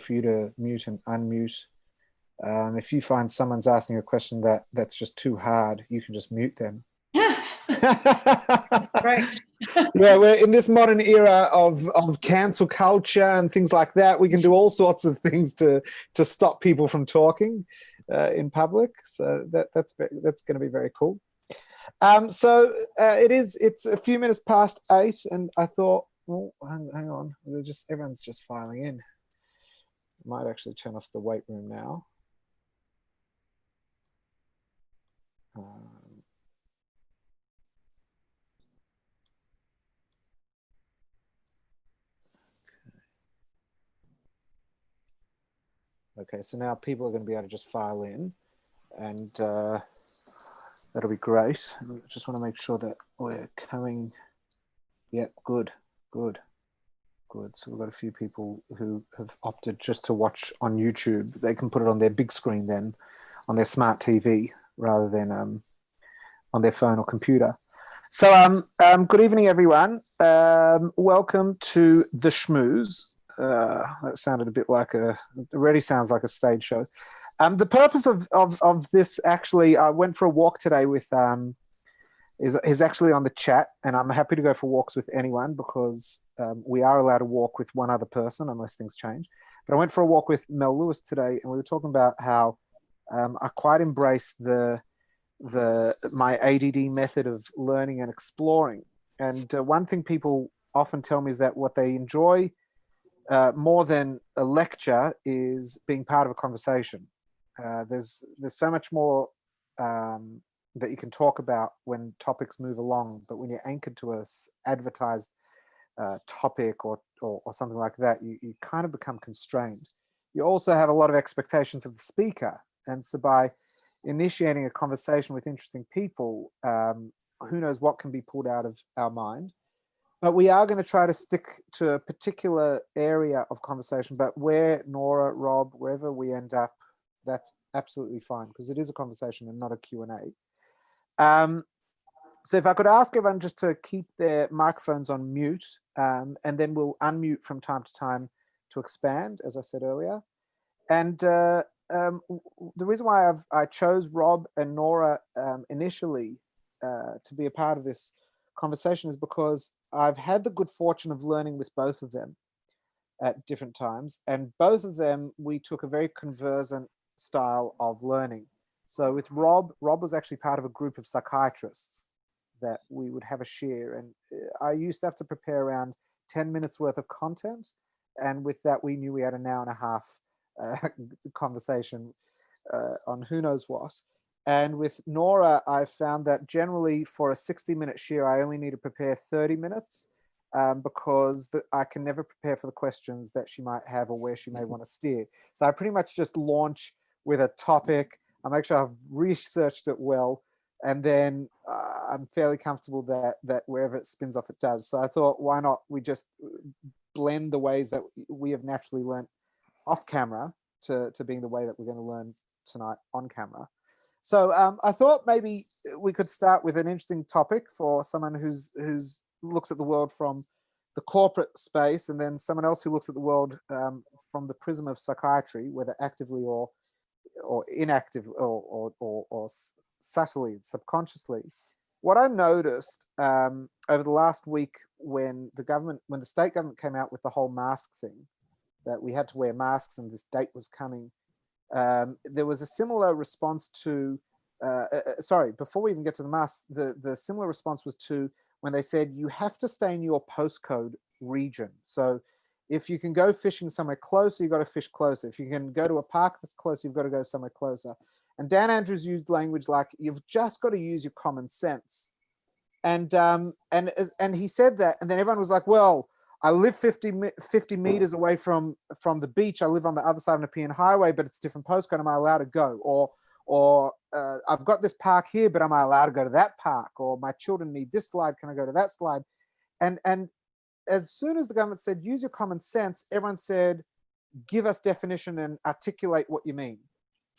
for you to mute and unmute. If you find someone's asking a question that's just too hard, you can just mute them. Right. Yeah, we're in this modern era of cancel culture and things like that. We can do all sorts of things to stop people from talking in public. So that's going to be very cool. It's a few minutes past 8, and I thought, well, hang on, everyone's just filing in. Might actually turn off the weight room now. Okay, so now people are going to be able to just file in, and that'll be great. I just want to make sure that we're coming. Yeah, good. So we've got a few people who have opted just to watch on YouTube. They can put it on their big screen then, on their smart TV, rather than on their phone or computer. So good evening, everyone. Welcome to the Schmooze. That sounded a bit like it already sounds like a stage show. The purpose of this, actually, I went for a walk today with is actually on the chat, and I'm happy to go for walks with anyone because we are allowed to walk with one other person unless things change. But I went for a walk with Mel Lewis today, and we were talking about how I quite embrace my ADD method of learning and exploring. And one thing people often tell me is that what they enjoy more than a lecture is being part of a conversation. There's so much more that you can talk about when topics move along, but when you're anchored to a advertised topic or something like that, you kind of become constrained. You also have a lot of expectations of the speaker, and so by initiating a conversation with interesting people, who knows what can be pulled out of our mind. But we are going to try to stick to a particular area of conversation, but where Nora, Rob, wherever we end up, that's absolutely fine, because it is a conversation and not a Q&A. So if I could ask everyone just to keep their microphones on mute, and then we'll unmute from time to time to expand, as I said earlier. And the reason why I chose Rob and Nora initially to be a part of this conversation is because I've had the good fortune of learning with both of them at different times, and both of them, we took a very conversant style of learning. So with Rob was actually part of a group of psychiatrists that we would have a share, and I used to have to prepare around 10 minutes worth of content, and with that we knew we had an hour and a half conversation on who knows what. And with Nora, I found that generally for a 60-minute share, I only need to prepare 30 minutes because I can never prepare for the questions that she might have or where she may want to steer. So I pretty much just launch with a topic. I make sure I've researched it well, and then I'm fairly comfortable that wherever it spins off, it does. So I thought, why not we just blend the ways that we have naturally learned off camera to being the way that we're going to learn tonight on camera. So I thought maybe we could start with an interesting topic for someone who's looks at the world from the corporate space, and then someone else who looks at the world from the prism of psychiatry, whether actively or inactive or subtly, subconsciously. What I noticed over the last week when the state government came out with the whole mask thing, that we had to wear masks and this date was coming, there was a similar response to, before we even get to the masks, the similar response was to when they said you have to stay in your postcode region. So if you can go fishing somewhere closer, you've got to fish closer. If you can go to a park that's close, you've got to go somewhere closer. And Dan Andrews used language like, you've just got to use your common sense. And he said that, and then everyone was like, well, I live 50 meters away from the beach. I live on the other side of Nepean Highway, but it's a different postcode. Am I allowed to go? Or I've got this park here, but am I allowed to go to that park? Or my children need this slide. Can I go to that slide? And as soon as the government said, use your common sense, everyone said, give us definition and articulate what you mean.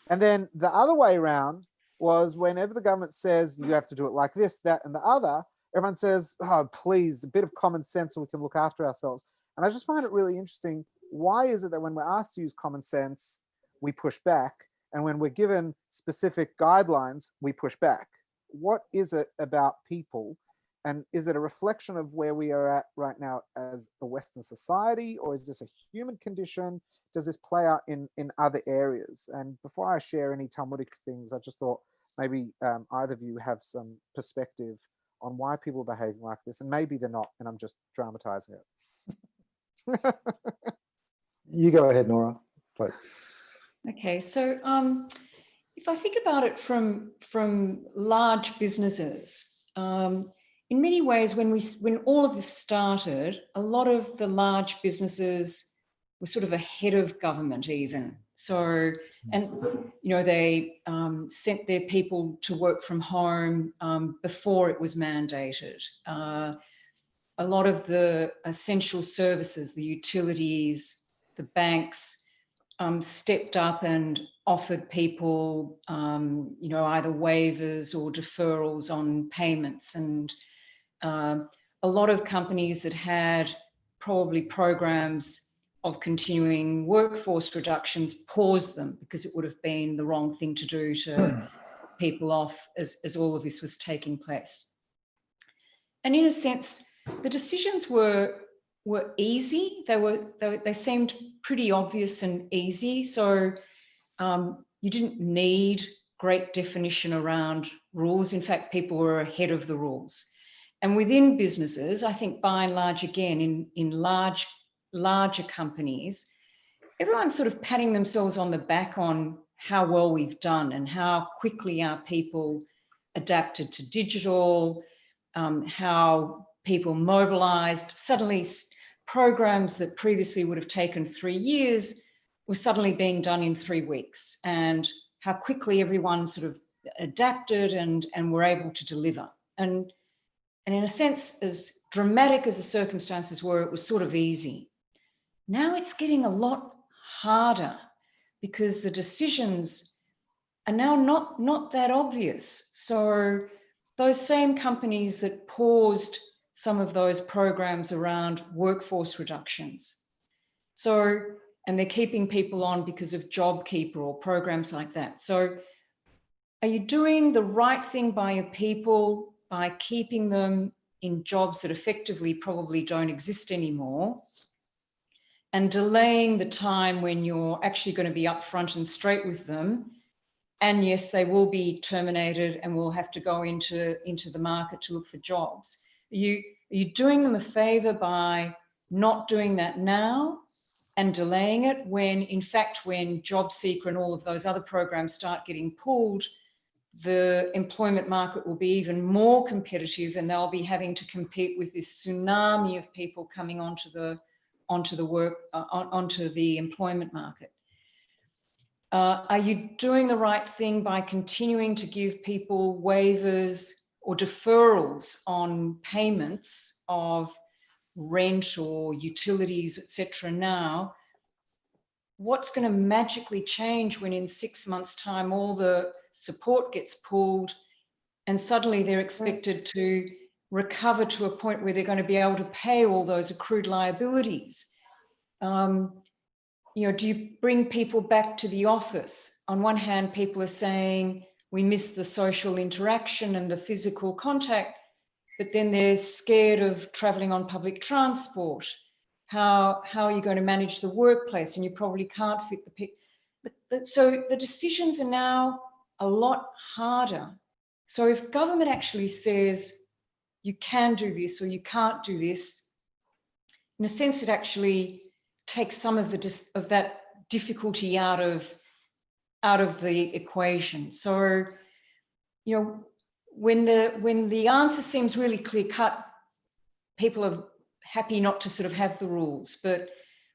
And then the other way around was whenever the government says you have to do it like this, that, and the other, everyone says, oh, please, a bit of common sense so we can look after ourselves. And I just find it really interesting why is it that when we're asked to use common sense, we push back, and when we're given specific guidelines, we push back? What is it about people? And is it a reflection of where we are at right now as a Western society, or is this a human condition? Does this play out in other areas? And before I share any Talmudic things, I just thought maybe either of you have some perspective on why people are behaving like this, and maybe they're not, and I'm just dramatizing it. You go ahead, Nora, please. Okay, so if I think about it from large businesses, in many ways, when all of this started, a lot of the large businesses were sort of ahead of government even. So, and they sent their people to work from home before it was mandated. A lot of the essential services, the utilities, the banks, stepped up and offered people, either waivers or deferrals on payments. And a lot of companies that had probably programs of continuing workforce reductions paused them because it would have been the wrong thing to do to people off as all of this was taking place. And in a sense, the decisions were easy. They seemed pretty obvious and easy. So you didn't need great definition around rules. In fact, people were ahead of the rules. And within businesses, I think by and large, again, in larger companies, everyone's sort of patting themselves on the back on how well we've done and how quickly our people adapted to digital, how people mobilized. Suddenly, programs that previously would have taken 3 years were suddenly being done in 3 weeks, and how quickly everyone sort of adapted and were able to deliver. And in a sense, as dramatic as the circumstances were, it was sort of easy. Now it's getting a lot harder because the decisions are now not that obvious. So those same companies that paused some of those programs around workforce reductions. So, and they're keeping people on because of JobKeeper or programs like that. So are you doing the right thing by your people by keeping them in jobs that effectively probably don't exist anymore, and delaying the time when you're actually going to be upfront and straight with them? And yes, they will be terminated and will have to go into the market to look for jobs. Are you doing them a favor by not doing that now and delaying it, when in fact, when JobSeeker and all of those other programs start getting pulled, the employment market will be even more competitive, and they'll be having to compete with this tsunami of people coming onto the employment market? Are you doing the right thing by continuing to give people waivers or deferrals on payments of rent or utilities, etc. now? What's going to magically change when in 6 months' time all the support gets pulled and suddenly they're expected to recover to a point where they're going to be able to pay all those accrued liabilities? Do you bring people back to the office? On one hand, people are saying we miss the social interaction and the physical contact, but then they're scared of traveling on public transport. How are you going to manage the workplace? And you probably can't fit the pick. So the decisions are now a lot harder. So if government actually says you can do this or you can't do this, in a sense, it actually takes some of that difficulty out of the equation. So, when the answer seems really clear cut, people are happy not to sort of have the rules. But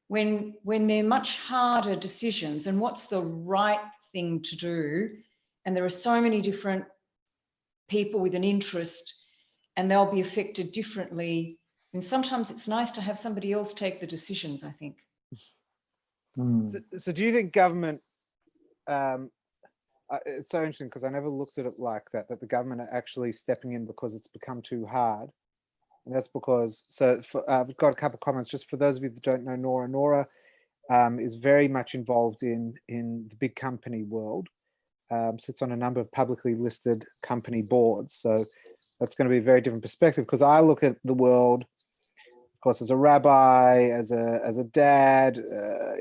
when they're much harder decisions and what's the right thing to do, and there are so many different people with an interest and they'll be affected differently, then sometimes it's nice to have somebody else take the decisions, I think. So do you think government, it's so interesting because I never looked at it like that the government are actually stepping in because it's become too hard? And that's because, I've got a couple of comments just for those of you that don't know Nora. Nora is very much involved in the big company world, sits on a number of publicly listed company boards. So that's going to be a very different perspective, because I look at the world, of course, as a rabbi, as a dad,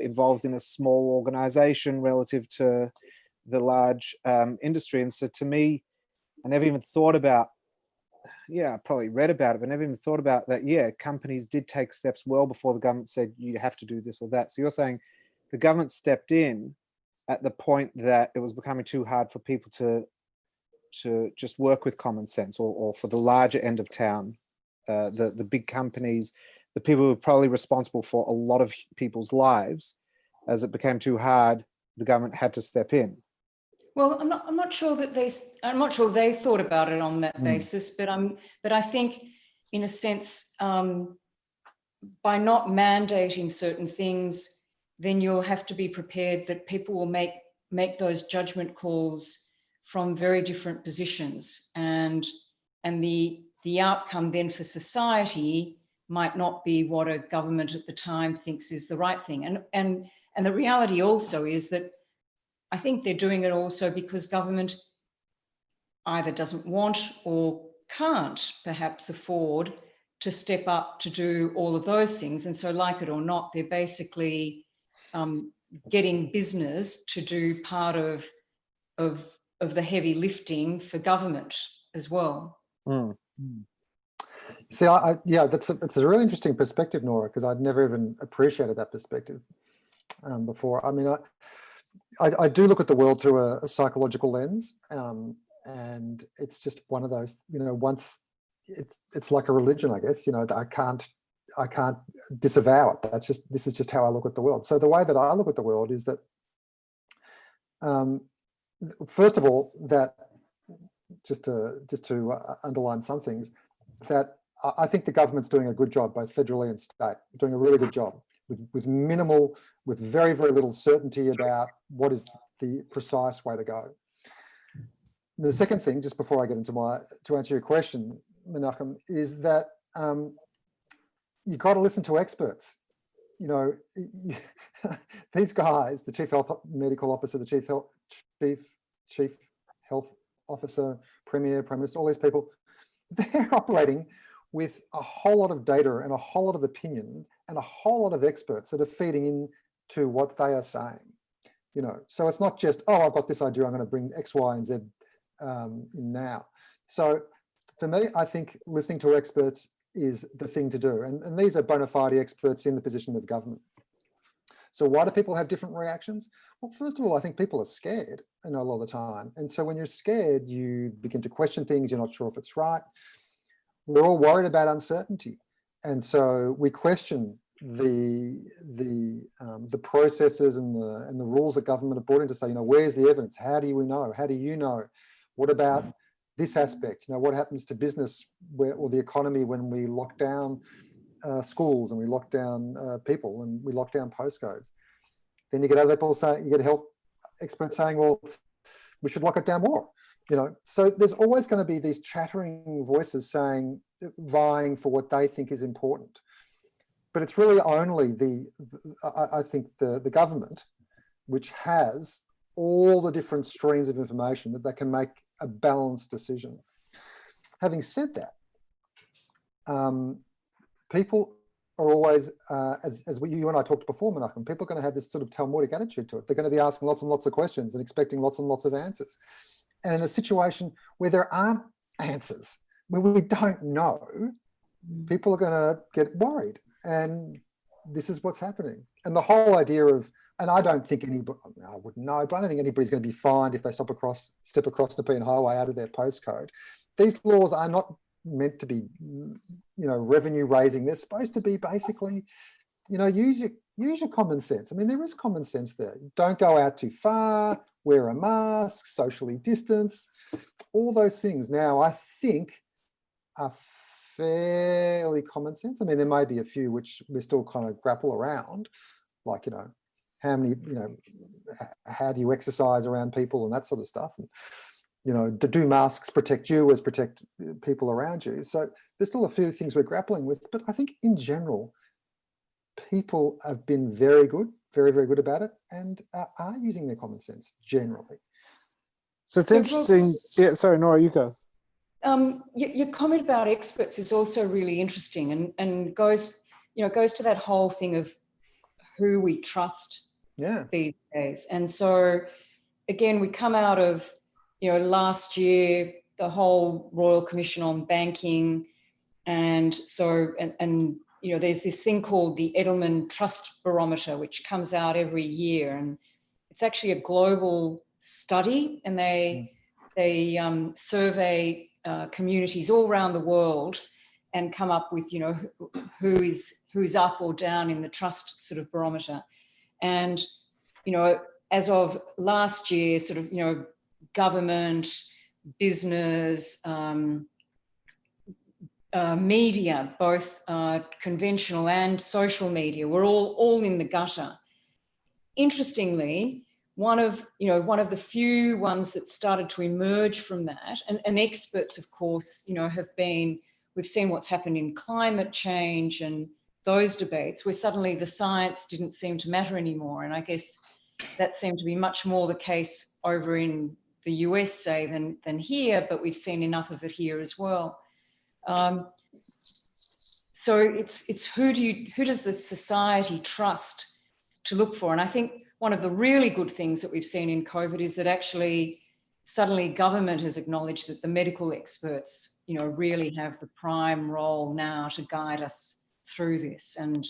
involved in a small organization relative to the large industry. And so to me, I never even thought about, I probably read about it, but never even thought about that. Yeah, companies did take steps well before the government said you have to do this or that. So you're saying the government stepped in at the point that it was becoming too hard for people to just work with common sense, or for the larger end of town, the big companies, the people who were probably responsible for a lot of people's lives, as it became too hard, the government had to step in. Well, I'm not sure they thought about it on that basis, but I think, in a sense, by not mandating certain things, then you'll have to be prepared that people will make those judgment calls from very different positions, and the outcome then for society might not be what a government at the time thinks is the right thing. And the reality also is that I think they're doing it also because government either doesn't want or can't perhaps afford to step up to do all of those things. And so, like it or not, they're basically getting business to do part of the heavy lifting for government as well. See, that's a really interesting perspective, Nora, because I'd never even appreciated that perspective before. I mean, I do look at the world through a psychological lens, and it's just one of those, once it's like a religion, I guess. I can't disavow it. This is just how I look at the world. So the way that I look at the world is that, first of all, that just to underline some things, that I think the government's doing a good job, both federally and state, doing a really good job with very, very little certainty about what is the precise way to go. The second thing, just before I get to answer your question, Menachem, is that you've got to listen to experts. These guys, the chief health medical officer, the chief health officer, premier, prime minister, all these people, they're operating with a whole lot of data and a whole lot of opinion and a whole lot of experts that are feeding into what they are saying. So it's not just, I've got this idea, I'm going to bring X, Y, and Z in now. So for me, I think listening to experts is the thing to do. And these are bona fide experts in the position of government. So why do people have different reactions? Well, first of all, I think people are scared, a lot of the time. And so when you're scared, you begin to question things. You're not sure if it's right. We're all worried about uncertainty. And so we question the processes and the rules that government have brought in to say, where's the evidence? How do we know? How do you know? What about this aspect? What happens to business or the economy when we lock down schools and we lock down people and we lock down postcodes? Then you get other people saying, you get health experts saying, well, we should lock it down more. So there's always going to be these chattering voices vying for what they think is important. But it's really only I think the government, which has all the different streams of information that they can make a balanced decision. Having said that, people are always, as you and I talked before, Menachem, people are going to have this sort of Talmudic attitude to it. They're going to be asking lots and lots of questions and expecting lots and lots of answers. And in a situation where there aren't answers, where we don't know, people are going to get worried. And this is what's happening. And the whole idea of, and I don't think anybody, I wouldn't know, but I don't think anybody's going to be fined if they step across the Nepean Highway out of their postcode. These laws are not meant to be, revenue raising. They're supposed to be basically, use your common sense. I mean, there is common sense there. Don't go out too far, wear a mask, socially distance, all those things now I think are fairly common sense. I mean, there may be a few which we still kind of grapple around, like, how many, how do you exercise around people and that sort of stuff. And, do masks protect you as protect people around you? So there's still a few things we're grappling with, but I think in general, people have been very good, very, very good about it and are using their common sense generally. So it's interesting. Yeah, sorry, Nora, you go. Your comment about experts is also really interesting and goes to that whole thing of who we trust these days. And so again, we come out of, last year, the whole Royal Commission on Banking. And so, there's this thing called the Edelman Trust Barometer, which comes out every year. And it's actually a global study, and they survey communities all around the world and come up with, who's up or down in the trust sort of barometer. And, as of last year, sort of, government, business, media, both conventional and social media, were all in the gutter. Interestingly, one of the few ones that started to emerge from that, and experts, of course, we've seen what's happened in climate change and those debates, where suddenly the science didn't seem to matter anymore. And I guess that seemed to be much more the case over in the US, say, than here, but we've seen enough of it here as well. So it's who does the society trust to look for? And I think one of the really good things that we've seen in COVID is that actually suddenly government has acknowledged that the medical experts, really have the prime role now to guide us through this. And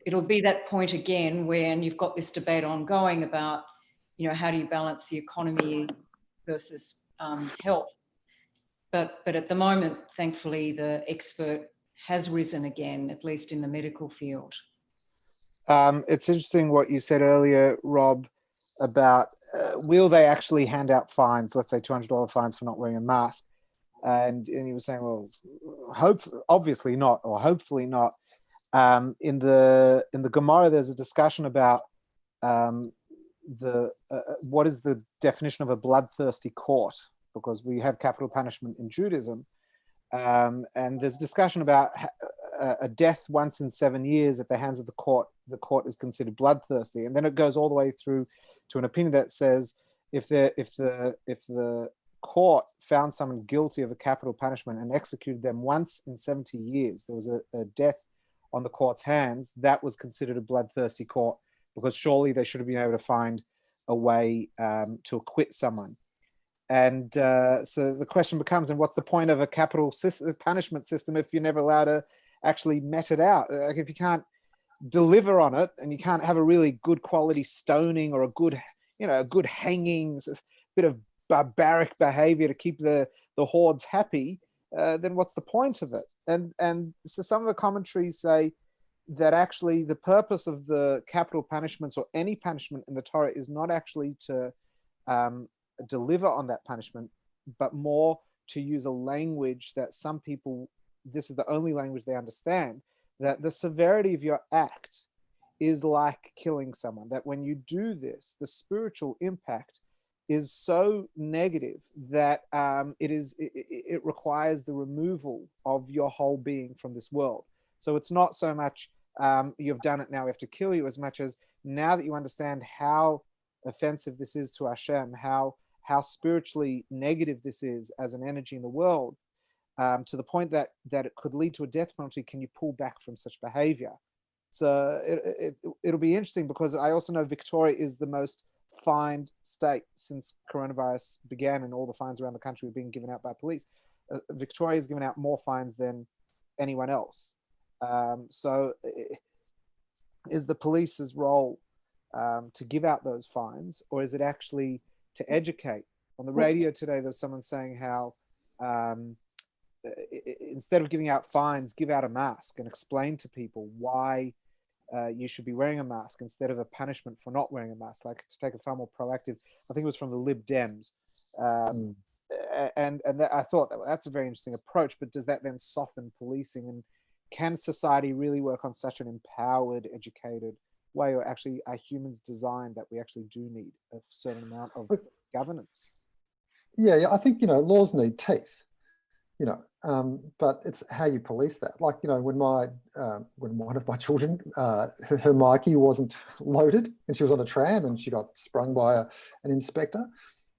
it'll be that point again when you've got this debate ongoing about, how do you balance the economy versus health? But at the moment, thankfully, the expert has risen again, at least in the medical field. It's interesting what you said earlier, Rob, about will they actually hand out fines, let's say $200 fines for not wearing a mask? And you were saying, well, obviously not, or hopefully not. In the Gemara, there's a discussion about what is the definition of a bloodthirsty court, because we have capital punishment in Judaism. And there's discussion about a death once in 7 years at the hands of the court is considered bloodthirsty. And then it goes all the way through to an opinion that says if the court found someone guilty of a capital punishment and executed them once in 70 years, there was a death on the court's hands, that was considered a bloodthirsty court, because surely they should have been able to find a way to acquit someone. And so the question becomes, and what's the point of a capital punishment system if you're never allowed to actually met it out? Like, if you can't deliver on it and you can't have a really good quality stoning or a good hanging, a bit of barbaric behavior to keep the hordes happy, then what's the point of it? And so some of the commentaries say that actually the purpose of the capital punishments or any punishment in the Torah is not actually to deliver on that punishment, but more to use a language that some people, this is the only language they understand, that the severity of your act is like killing someone, that when you do this, the spiritual impact is so negative that it requires the removal of your whole being from this world. So it's not so much you've done it, now we have to kill you, as much as now that you understand how offensive this is to Hashem, how spiritually negative this is as an energy in the world, to the point that it could lead to a death penalty, can you pull back from such behavior? So it'll be interesting, because I also know Victoria is the most fined state since coronavirus began, and all the fines around the country are being given out by police. Victoria has given out more fines than anyone else. So is the police's role to give out those fines, or is it actually to educate? On the radio today, there was someone saying how instead of giving out fines, give out a mask and explain to people why you should be wearing a mask instead of a punishment for not wearing a mask, like to take a far more proactive, I think it was from the Lib Dems. And I thought that's a very interesting approach, but does that then soften policing? And can society really work on such an empowered, educated way, or actually are humans designed that we actually do need a certain amount of governance? Yeah, I think, laws need teeth. but it's how you police that. Like, when one of my children, her Mikey wasn't loaded and she was on a tram and she got sprung by an inspector,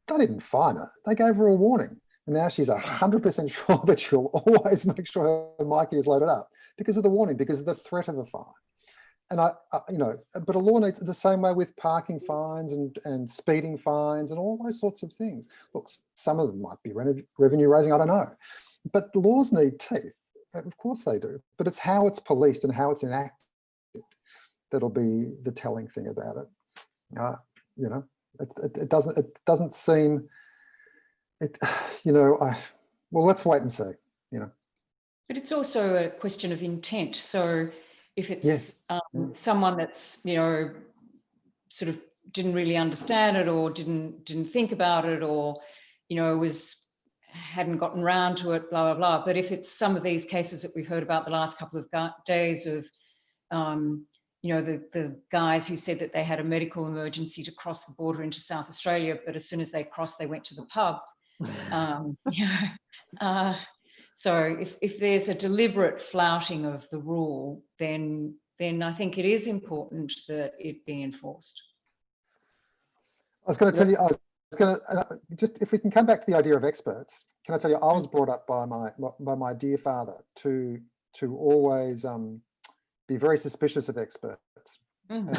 they didn't fine her. They gave her a warning. And now she's 100% sure that she'll always make sure her Mikey is loaded up because of the warning, because of the threat of a fine. And but a law needs the same way with parking fines and speeding fines and all those sorts of things. Look, some of them might be revenue raising, I don't know. But the laws need teeth. Of course they do. But it's how it's policed and how it's enacted that'll be the telling thing about it. It doesn't seem, well, let's wait and see, But it's also a question of intent. So if it's yes. Someone that's, sort of didn't really understand it or didn't think about it or, hadn't gotten round to it, blah, blah, blah. But if it's some of these cases that we've heard about the last couple of days of, the guys who said that they had a medical emergency to cross the border into South Australia, but as soon as they crossed, they went to the pub. So if there's a deliberate flouting of the rule, then I think it is important that it be enforced. I was going to tell you, just if we can come back to the idea of experts, can I tell you, I was brought up by my dear father to always be very suspicious of experts. And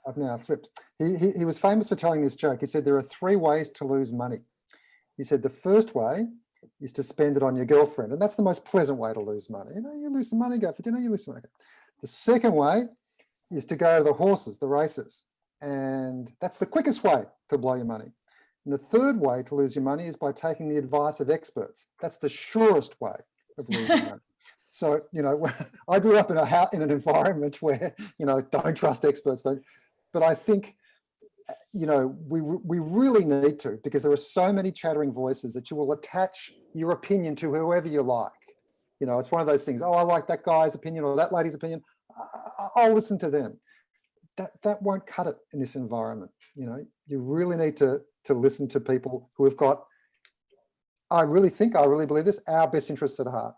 I've now flipped. He was famous for telling this joke. He said, there are 3 ways to lose money. He said, the first way is to spend it on your girlfriend. And that's the most pleasant way to lose money. You lose some money, go for dinner, you lose some money. The second way is to go to the horses, the races. And that's the quickest way to blow your money. And the third way to lose your money is by taking the advice of experts. That's the surest way of losing money. So, I grew up in an environment where, don't trust experts. But I think, we really need to, because there are so many chattering voices that you will attach your opinion to whoever you like. It's one of those things. Oh, I like that guy's opinion or that lady's opinion. I'll listen to them. That won't cut it in this environment. You really need to listen to people who have got, I really believe this, our best interests at heart,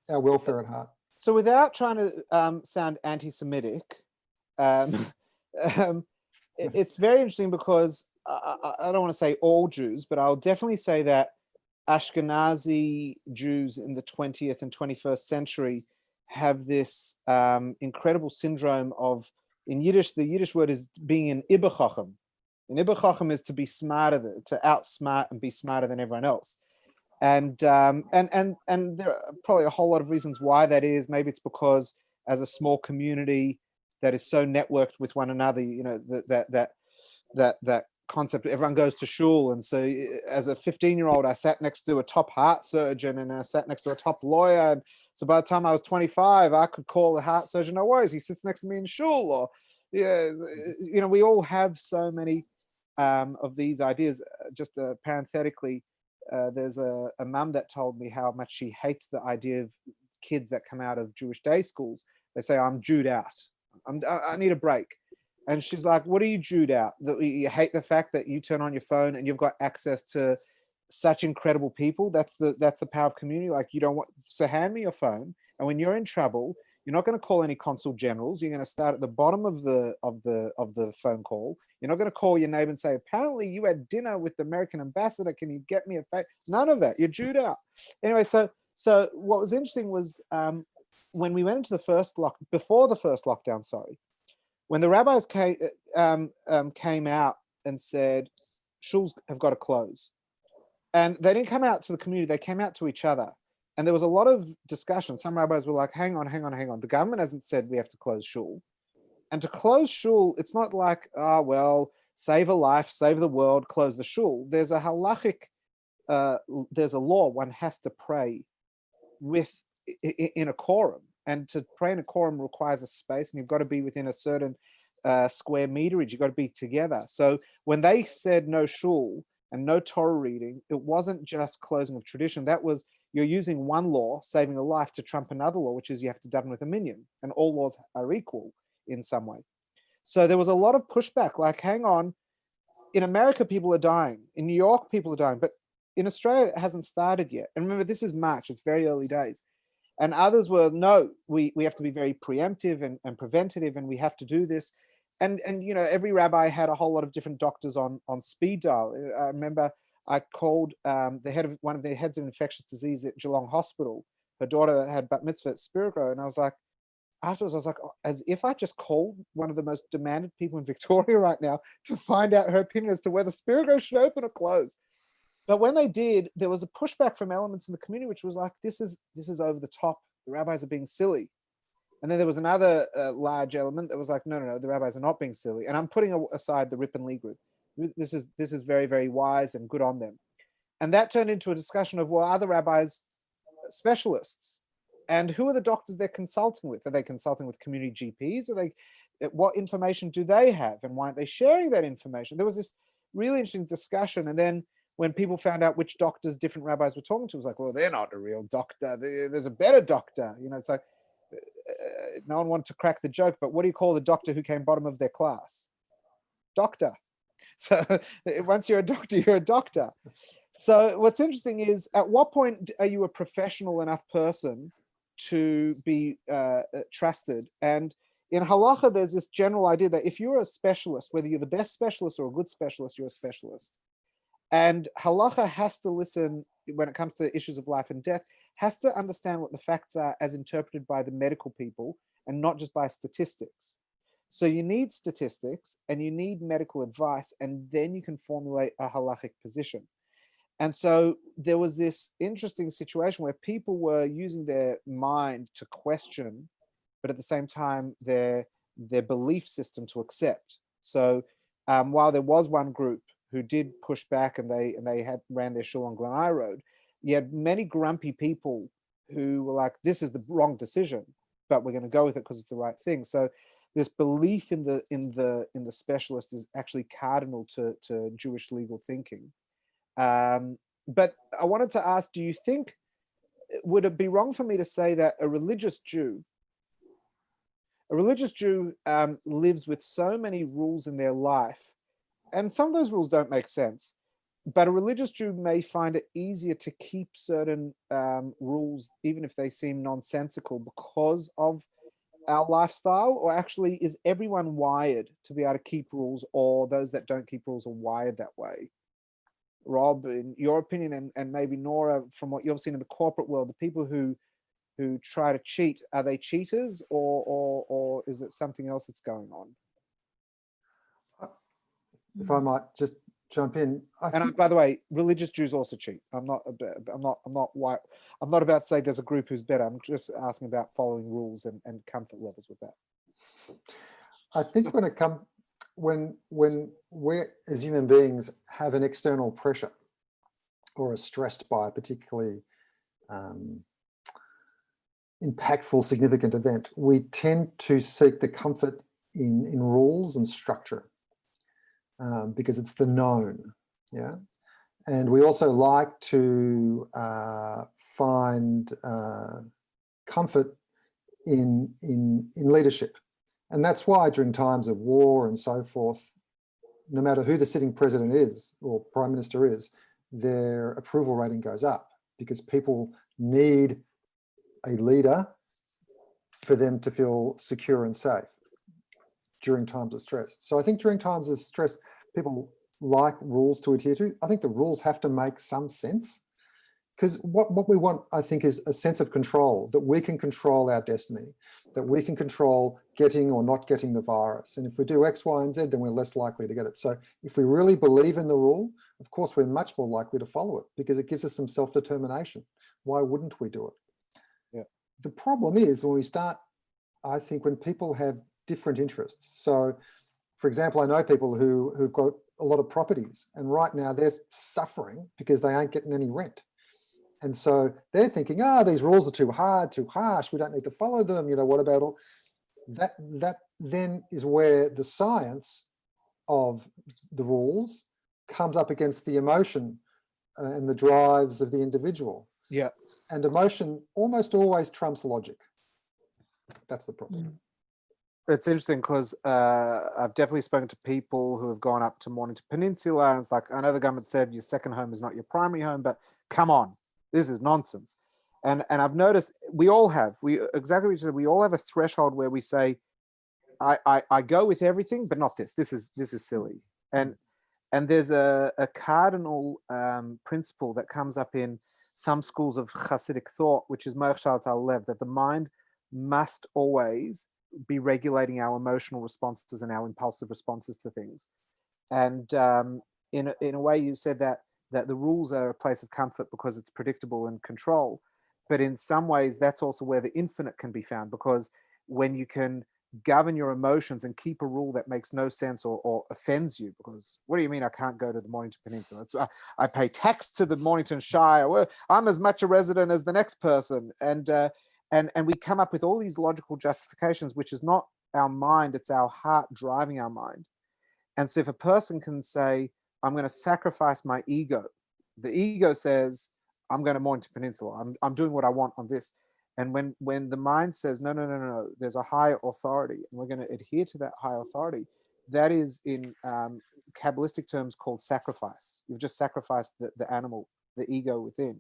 our welfare at heart. So without trying to sound anti-Semitic, it's very interesting because I don't want to say all Jews, but I'll definitely say that Ashkenazi Jews in the 20th and 21st century have this incredible syndrome of, in Yiddish, the Yiddish word is being an Iberchacham. And Iberchacham is to be smarter, to outsmart and be smarter than everyone else. And there are probably a whole lot of reasons why that is. Maybe it's because as a small community that is so networked with one another, that concept, everyone goes to shul. And so as a 15-year-old, I sat next to a top heart surgeon and I sat next to a top lawyer. And so by the time I was 25, I could call the heart surgeon, no worries, he sits next to me in shul. Or, we all have so many of these ideas. Just parenthetically, there's a mum that told me how much she hates the idea of kids that come out of Jewish day schools. They say, I'm Jewed out. I need a break. And she's like, what are you Jewed out? That you hate the fact that you turn on your phone and you've got access to such incredible people. That's the power of community. Like, you don't want, so hand me your phone. And when you're in trouble, you're not going to call any consul generals. You're going to start at the bottom of the phone call. You're not going to call your neighbor and say, apparently you had dinner with the American ambassador. Can you get me a favor? None of that. You're Jewed out. Anyway, so what was interesting was when we went into before the first lockdown, when the rabbis came out and said, shuls have got to close. And they didn't come out to the community, they came out to each other. And there was a lot of discussion. Some rabbis were like, hang on. The government hasn't said we have to close shul. And to close shul, it's not like, save a life, save the world, close the shul. There's a halachic, there's a law, one has to pray in a quorum. And to pray in a quorum requires a space, and you've got to be within a certain square meterage. You've got to be together. So when they said no shul and no Torah reading, it wasn't just closing of tradition. That was, you're using one law, saving a life, to trump another law, which is you have to daven with a minyan, and all laws are equal in some way. So there was a lot of pushback, like, hang on, in America, people are dying. In New York, people are dying. But in Australia, it hasn't started yet. And remember, this is March, it's very early days. And others were, no, we have to be very preemptive and preventative, and we have to do this. And you know, every rabbi had a whole lot of different doctors on speed dial. I remember I called the head of one of the heads of infectious disease at Geelong Hospital. Her daughter had bat mitzvah at Spirito, and I was like, afterwards, I was like, oh, as if I just called one of the most demanded people in Victoria right now to find out her opinion as to whether Spirito should open or close. But when they did, there was a pushback from elements in the community, which was like, this is over the top. The rabbis are being silly. And then there was another large element that was like, no, the rabbis are not being silly. And I'm putting aside the Rip and Lee group. This is very, very wise and good on them. And that turned into a discussion of, well, are the rabbis specialists? And who are the doctors they're consulting with? Are they consulting with community GPs? What information do they have? And why aren't they sharing that information? There was this really interesting discussion. And then when people found out which doctors different rabbis were talking to, it was like, well, they're not a real doctor. There's a better doctor. You know, it's like, no one wanted to crack the joke, but what do you call the doctor who came bottom of their class? Doctor. So once you're a doctor, you're a doctor. So what's interesting is, at what point are you a professional enough person to be trusted? And in halacha, there's this general idea that if you're a specialist, whether you're the best specialist or a good specialist, you're a specialist. And halacha has to listen, when it comes to issues of life and death, has to understand what the facts are as interpreted by the medical people and not just by statistics. So you need statistics and you need medical advice, and then you can formulate a halachic position. And so there was this interesting situation where people were using their mind to question, but at the same time, their belief system to accept. So while there was one group who did push back and they had ran their shul on Gleneye Road, you had many grumpy people who were like, this is the wrong decision, but we're going to go with it because it's the right thing. So this belief in the specialist is actually cardinal to Jewish legal thinking. But I wanted to ask, do you think, would it be wrong for me to say that a religious Jew lives with so many rules in their life, and some of those rules don't make sense, but a religious Jew may find it easier to keep certain rules, even if they seem nonsensical, because of our lifestyle? Or actually, is everyone wired to be able to keep rules, or those that don't keep rules are wired that way? Rob, in your opinion, and maybe Nora, from what you've seen in the corporate world, the people who try to cheat, are they cheaters, or is it something else that's going on? If I might just jump in. By the way, religious Jews also cheat. I'm not white. I'm not about to say there's a group who's better. I'm just asking about following rules and comfort levels with that. I think when we as human beings have an external pressure or are stressed by a particularly impactful, significant event, we tend to seek the comfort in rules and structure. Because it's the known, yeah, and we also like to find comfort in leadership, and that's why during times of war and so forth, no matter who the sitting president is or prime minister is, their approval rating goes up, because people need a leader for them to feel secure and safe during times of stress. So I think during times of stress, people like rules to adhere to. I think the rules have to make some sense, because what we want, I think, is a sense of control, that we can control our destiny, that we can control getting or not getting the virus. And if we do X, Y, and Z, then we're less likely to get it. So if we really believe in the rule, of course, we're much more likely to follow it, because it gives us some self-determination. Why wouldn't we do it? Yeah. The problem is when we start, I think, when people have different interests. So, for example, I know people who've got a lot of properties, and right now they're suffering because they aren't getting any rent. And so they're thinking, these rules are too hard, too harsh, we don't need to follow them. You know, what about all that? That then is where the science of the rules comes up against the emotion and the drives of the individual. Yeah. And emotion almost always trumps logic. That's the problem. It's interesting because I've definitely spoken to people who have gone up to Mornington Peninsula, and it's like, I know the government said your second home is not your primary home, but come on, this is nonsense. And I've noticed we all have, exactly what you said, we all have a threshold where we say, I go with everything, but not this. This is silly. And there's a cardinal principle that comes up in some schools of Hasidic thought, which is Mochshalat al-Lev, that the mind must always be regulating our emotional responses and our impulsive responses to things. And in a way, you said that the rules are a place of comfort because it's predictable and control. But in some ways, that's also where the infinite can be found, because when you can govern your emotions and keep a rule that makes no sense or offends you, because what do you mean I can't go to the Mornington Peninsula? I pay tax to the Mornington Shire. Well, I'm as much a resident as the next person. And we come up with all these logical justifications, which is not our mind, it's our heart driving our mind. And so if a person can say, I'm going to sacrifice my ego, the ego says, I'm going to Mornington Peninsula. I'm doing what I want on this. And when the mind says, no, there's a higher authority, and we're going to adhere to that higher authority, that is in Kabbalistic terms called sacrifice. You've just sacrificed the animal, the ego within.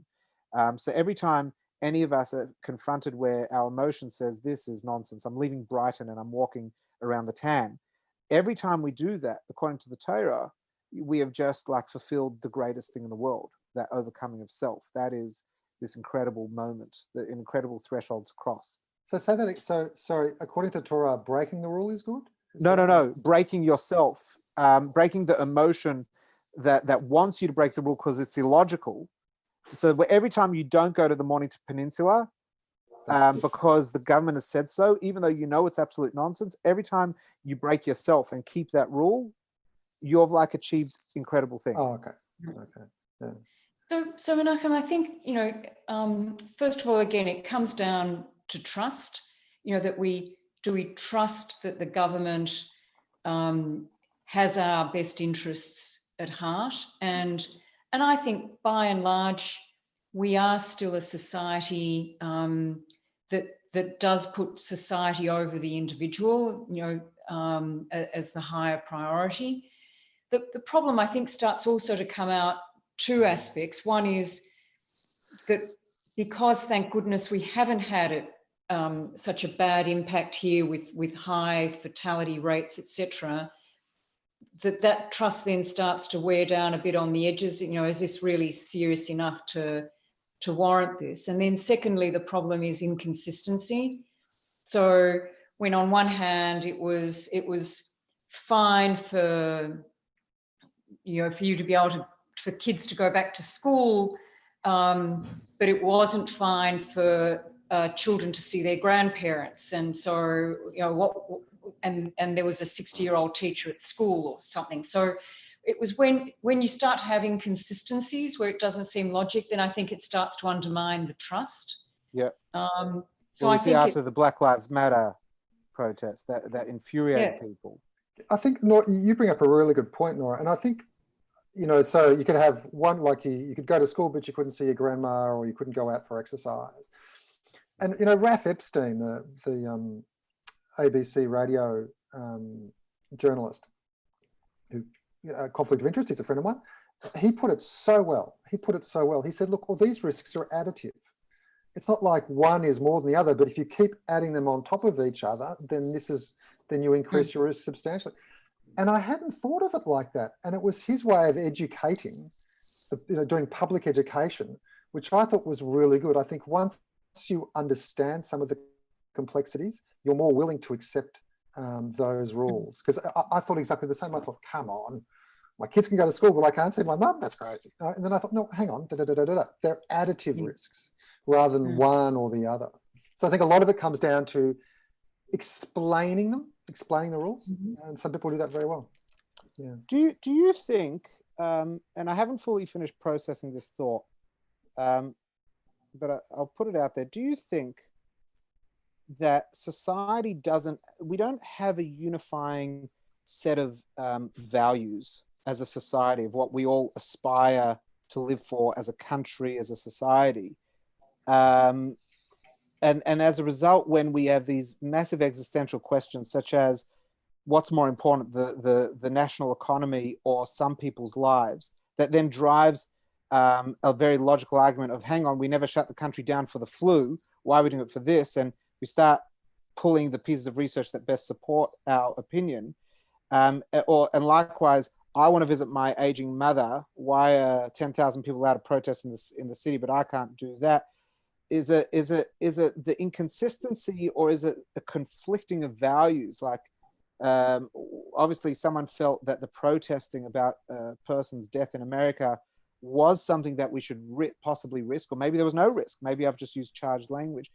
So every time any of us are confronted where our emotion says, this is nonsense, I'm leaving Brighton and I'm walking around the Tan, every time we do that, according to the Torah, we have just like fulfilled the greatest thing in the world, that overcoming of self. That is this incredible moment, the incredible threshold to cross. So say that. So sorry. According to Torah, breaking the rule is good. No. Breaking yourself, breaking the emotion that wants you to break the rule because it's illogical. So every time you don't go to the Mornington Peninsula, because the government has said so, even though you know it's absolute nonsense, every time you break yourself and keep that rule, you've like achieved incredible things. Oh, okay. Okay. Yeah. So Menachem, I think, first of all, again, it comes down to trust, that we trust that the government has our best interests at heart. And I think by and large, we are still a society that does put society over the individual, as the higher priority. The problem, I think, starts also to come out two aspects. One is that because, thank goodness, we haven't had it such a bad impact here with high fatality rates, etc., that trust then starts to wear down a bit on the edges. Is this really serious enough to warrant this? And then secondly, the problem is inconsistency. So when on one hand it was fine for you to be able to, for kids to go back to school, but it wasn't fine for children to see their grandparents. And so, and there was a 60-year-old teacher at school or something. So it was when you start having consistencies where it doesn't seem logic, then I think it starts to undermine the trust. Yeah. So well, I see think after the Black Lives Matter protests that infuriated people. I think, Nora, you bring up a really good point, Nora, and I think, so you could have one, like you could go to school, but you couldn't see your grandma, or you couldn't go out for exercise. And, Raph Epstein, the ABC radio journalist, who, conflict of interest, he's a friend of mine, he put it so well. He said, look, all these risks are additive. It's not like one is more than the other, but if you keep adding them on top of each other, then you increase your risk substantially. And I hadn't thought of it like that. And it was his way of educating, doing public education, which I thought was really good. I think once you understand some of the complexities, you're more willing to accept those rules. Because I thought exactly the same. I thought, come on, my kids can go to school, but I can't see my mum. That's crazy. And then I thought, no, hang on. They're additive risks rather than one or the other. So I think a lot of it comes down to explaining the rules, and some people do that very well. Yeah. Do you think, and I haven't fully finished processing this thought, but I'll put it out there. Do you think that society we don't have a unifying set of values as a society of what we all aspire to live for as a country, as a society? and as a result, when we have these massive existential questions, such as what's more important, the national economy or some people's lives, that then drives a very logical argument of, hang on, we never shut the country down for the flu. Why are we doing it for this? And we start pulling the pieces of research that best support our opinion. And likewise, I want to visit my aging mother. Why are 10,000 people allowed to protest in the city, but I can't do that? Is it the inconsistency, or is it a conflicting of values? Like, obviously someone felt that the protesting about a person's death in America was something that we should possibly risk, or maybe there was no risk. Maybe I've just used charged language.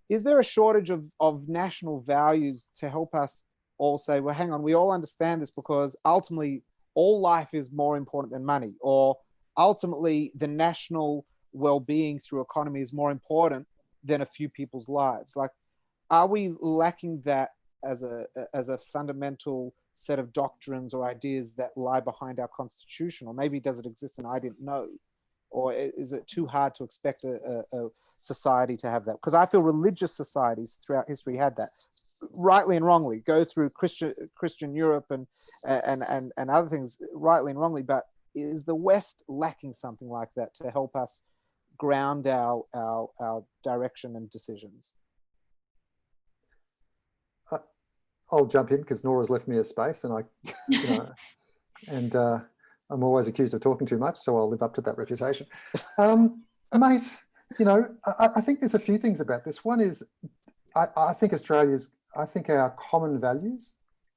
Is there a shortage of national values to help us all say, well, hang on, we all understand this, because ultimately all life is more important than money, or ultimately the national well-being through economy is more important than a few people's lives? Like, are we lacking that as a fundamental set of doctrines or ideas that lie behind our constitution? Or maybe does it exist and I didn't know? Or is it too hard to expect a society to have that? Because I feel religious societies throughout history had that, rightly and wrongly. Go through Christian Europe and other things, rightly and wrongly. But is the West lacking something like that to help us ground our direction and decisions? I'll jump in because Nora's left me a space, and I'm always accused of talking too much, so I'll live up to that reputation. Mate, I think there's a few things about this. One is, I think our common values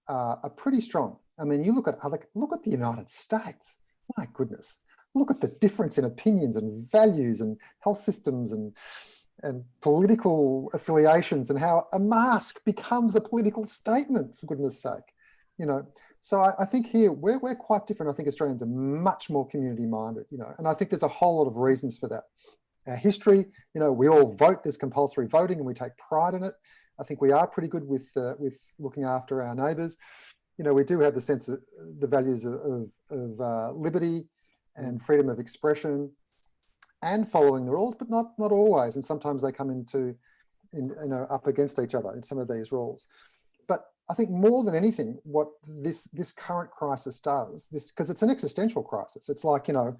are pretty strong. I mean, you look at the United States. My goodness, look at the difference in opinions and values and health systems and political affiliations, and how a mask becomes a political statement, for goodness sake. So I think here we're quite different. I think Australians are much more community minded, and I think there's a whole lot of reasons for that. Our history, we all vote, there's compulsory voting, and we take pride in it. I think we are pretty good with looking after our neighbours. We do have the sense of the values of liberty and freedom of expression and following the rules, but not always. And sometimes they come up against each other in some of these rules. But I think more than anything, what this current crisis does, because it's an existential crisis. It's like, in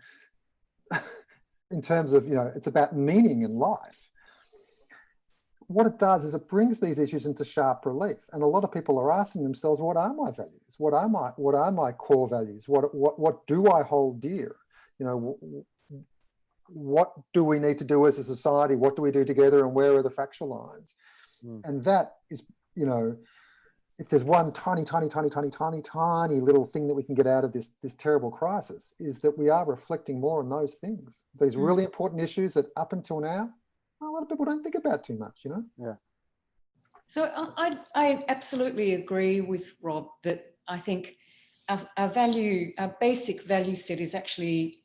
terms of, it's about meaning in life. What it does is it brings these issues into sharp relief. And a lot of people are asking themselves, what are my values? What are my core values? What do I hold dear? What do we need to do as a society? What do we do together, and where are the fracture lines? And that is, if there's one tiny little thing that we can get out of this terrible crisis, is that we are reflecting more on those things, these really important issues that up until now, a lot of people don't think about too much, Yeah. So I absolutely agree with Rob that I think our basic value set is actually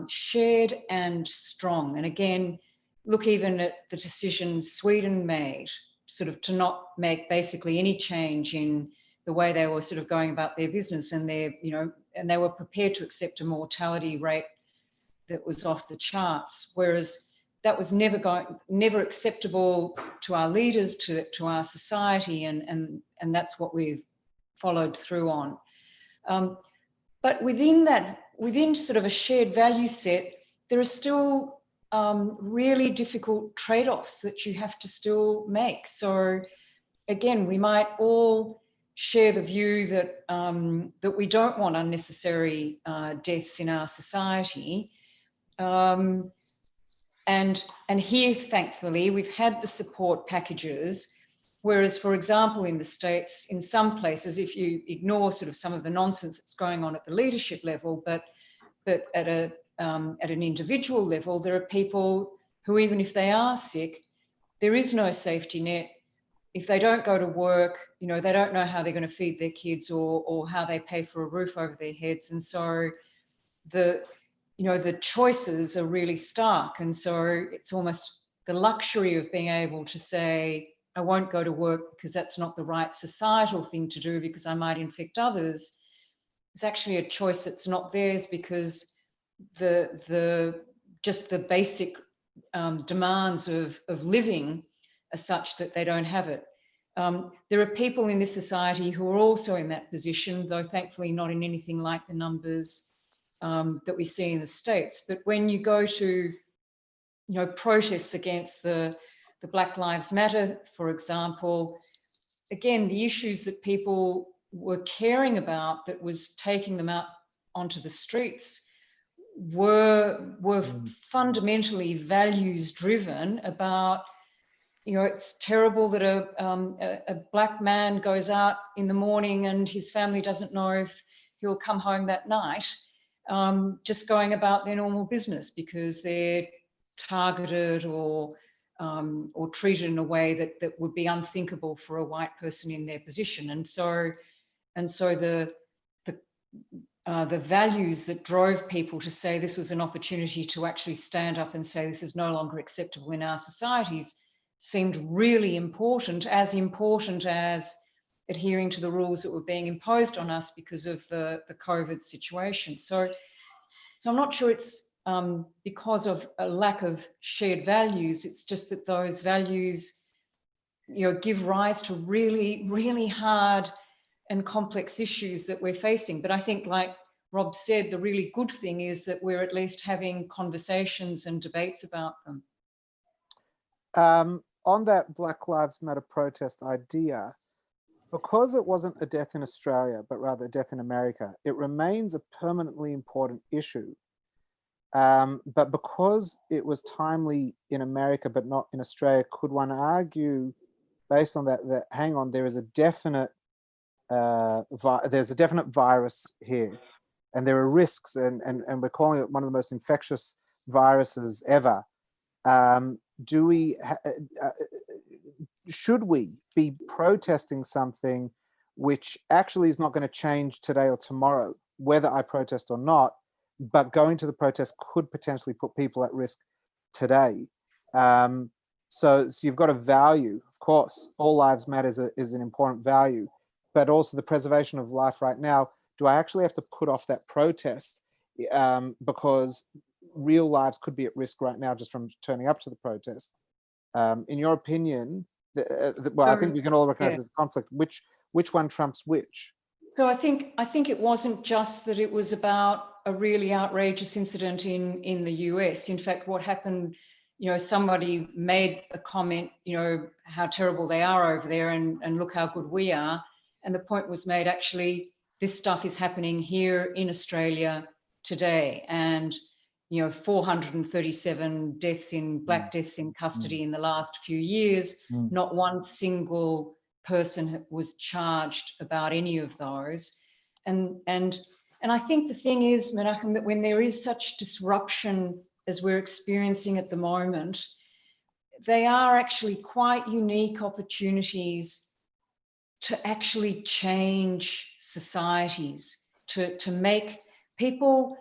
shared and strong. And again, look even at the decision Sweden made, sort of to not make basically any change in the way they were sort of going about their business, and and they were prepared to accept a mortality rate that was off the charts, whereas that was never acceptable to our leaders, to our society, and that's what we've followed through on. But within sort of a shared value set, there are still really difficult trade-offs that you have to still make. So again, we might all share the view that that we don't want unnecessary deaths in our society. And here, thankfully, we've had the support packages. Whereas, for example, in the States, in some places, if you ignore sort of some of the nonsense that's going on at the leadership level, but at an individual level, there are people who, even if they are sick, there is no safety net. If they don't go to work, they don't know how they're going to feed their kids or how they pay for a roof over their heads. And so the choices are really stark. And so it's almost the luxury of being able to say, I won't go to work because that's not the right societal thing to do because I might infect others. It's actually a choice that's not theirs because just the basic demands of living are such that they don't have it. There are people in this society who are also in that position, though thankfully not in anything like the numbers that we see in the States. But when you go to, protests against the Black Lives Matter, for example, again, the issues that people were caring about that was taking them out onto the streets were fundamentally values driven about, it's terrible that a black man goes out in the morning and his family doesn't know if he'll come home that night, just going about their normal business because they're targeted or treated in a way that would be unthinkable for a white person in their position. And so the values that drove people to say this was an opportunity to actually stand up and say this is no longer acceptable in our societies seemed really important as adhering to the rules that were being imposed on us because of the COVID situation. So I'm not sure it's because of a lack of shared values. It's just that those values, give rise to really, really hard and complex issues that we're facing. But I think, like Rob said, the really good thing is that we're at least having conversations and debates about them. On that Black Lives Matter protest idea, because it wasn't a death in Australia, but rather a death in America, it remains a permanently important issue. But because it was timely in America, but not in Australia, could one argue, based on that hang on, there is a definite there's a definite virus here, and there are risks, and we're calling it one of the most infectious viruses ever. Should we be protesting something which actually is not going to change today or tomorrow, whether I protest or not, but going to the protest could potentially put people at risk today? So you've got a value, of course, all lives matter is an important value, but also the preservation of life right now. Do I actually have to put off that protest because real lives could be at risk right now just from turning up to the protest? In your opinion, I think we can all recognize there's a conflict. Which one trumps which? So I think it wasn't just that it was about a really outrageous incident in the US. In fact, what happened, somebody made a comment, how terrible they are over there and look how good we are. And the point was made, actually, this stuff is happening here in Australia today. And 437 deaths black deaths in custody in the last few years. Not one single person was charged about any of those. And I think the thing is, Menachem, that when there is such disruption as we're experiencing at the moment, they are actually quite unique opportunities to actually change societies, to make people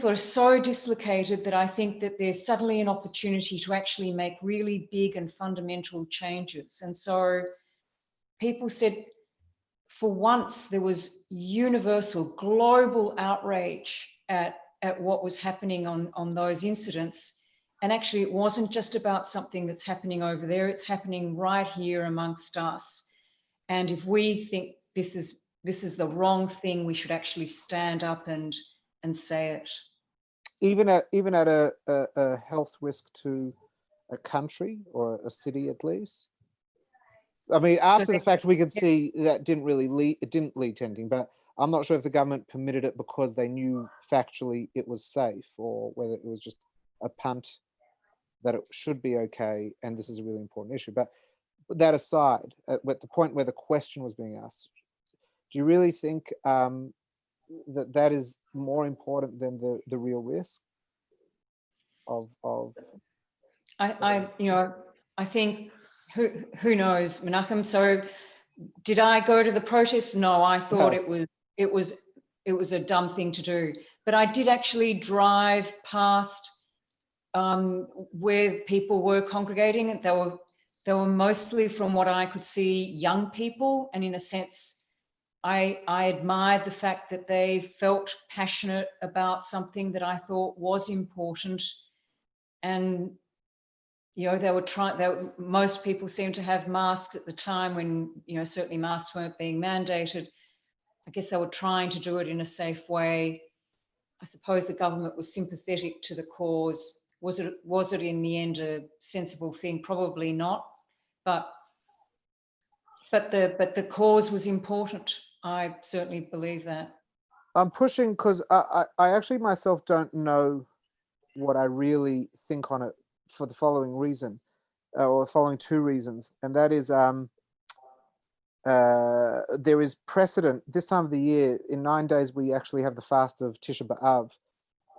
are so dislocated that I think that there's suddenly an opportunity to actually make really big and fundamental changes. And so people said, for once, there was universal, global outrage at what was happening on those incidents. And actually, it wasn't just about something that's happening over there, it's happening right here amongst us. And if we think this is the wrong thing, we should actually stand up and say it. Even at a health risk to a country or a city, at least. I mean, after the fact, we could see that didn't lead to anything, but I'm not sure if the government permitted it because they knew factually it was safe, or whether it was just a punt that it should be okay, and this is a really important issue. But that aside, at the point where the question was being asked, do you really think that is more important than the real risk of I think who knows, Menachem. So did I go to the protest? No, I thought it was a dumb thing to do. But I did actually drive past where people were congregating. They were mostly, from what I could see, young people, and in a sense, I admired the fact that they felt passionate about something that I thought was important. And they were trying. Most people seemed to have masks at the time when, certainly masks weren't being mandated. I guess they were trying to do it in a safe way. I suppose the government was sympathetic to the cause. Was it in the end a sensible thing? Probably not. But the cause was important. I certainly believe that. I'm pushing because I actually myself don't know what I really think on it for the following reason, or the following two reasons, and that is there is precedent this time of the year. In 9 days, we actually have the fast of Tisha B'Av,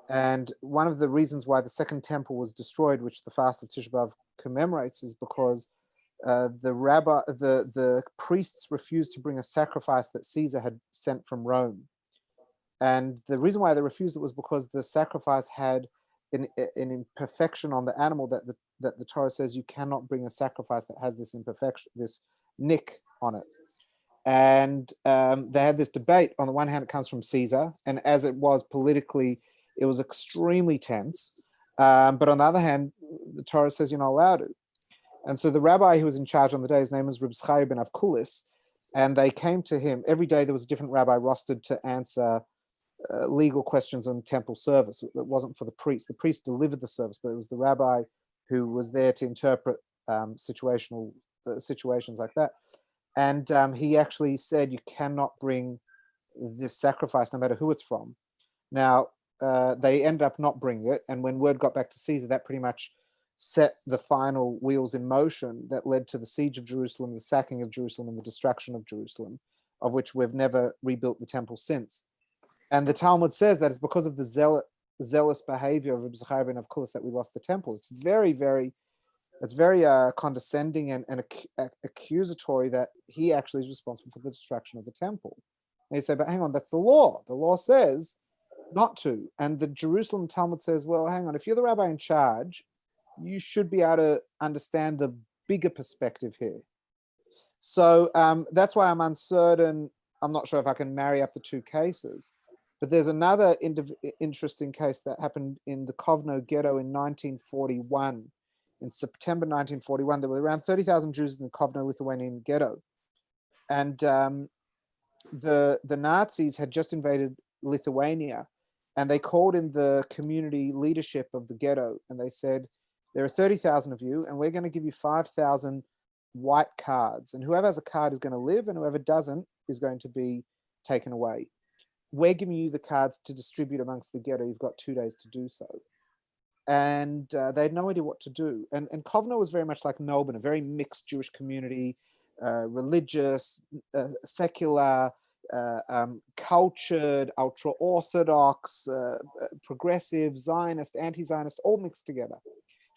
and one of the reasons why the second temple was destroyed, which the fast of Tisha B'Av commemorates, is because the priests refused to bring a sacrifice that Caesar had sent from Rome. And the reason why they refused it was because the sacrifice had an imperfection on the animal that the Torah says you cannot bring a sacrifice that has this imperfection, this nick on it. And they had this debate. On the one hand, it comes from Caesar, and as it was politically, it was extremely tense. But on the other hand, the Torah says you're not allowed to. And so the rabbi who was in charge on the day, his name was Rabbi Menachem ben Avkulis, and they came to him. Every day there was a different rabbi rostered to answer legal questions on temple service. It wasn't for the priest. The priest delivered the service, but it was the rabbi who was there to interpret situations like that. And he actually said, you cannot bring this sacrifice no matter who it's from. Now, they ended up not bringing it. And when word got back to Caesar, that pretty much set the final wheels in motion that led to the siege of Jerusalem, the sacking of Jerusalem, and the destruction of Jerusalem, of which we've never rebuilt the temple since. And the Talmud says that it's because of the zealous behavior of Rabbi Menachem ben Avkulis that we lost the temple. It's very, very condescending and accusatory that he actually is responsible for the destruction of the temple. And you say, but hang on, that's the law. The law says not to. And the Jerusalem Talmud says, well, hang on, if you're the rabbi in charge, you should be able to understand the bigger perspective here. So that's why I'm uncertain. I'm not sure if I can marry up the two cases. But there's another interesting case that happened in the Kovno ghetto in 1941. In September 1941, there were around 30,000 Jews in the Kovno Lithuanian ghetto. And the Nazis had just invaded Lithuania, and they called in the community leadership of the ghetto, and they said, there are 30,000 of you, and we're going to give you 5,000 white cards. And whoever has a card is going to live, and whoever doesn't is going to be taken away. We're giving you the cards to distribute amongst the ghetto. You've got 2 days to do so. And they had no idea what to do. And Kovno was very much like Melbourne, a very mixed Jewish community, religious, secular, cultured, ultra-Orthodox, progressive, Zionist, anti-Zionist, all mixed together,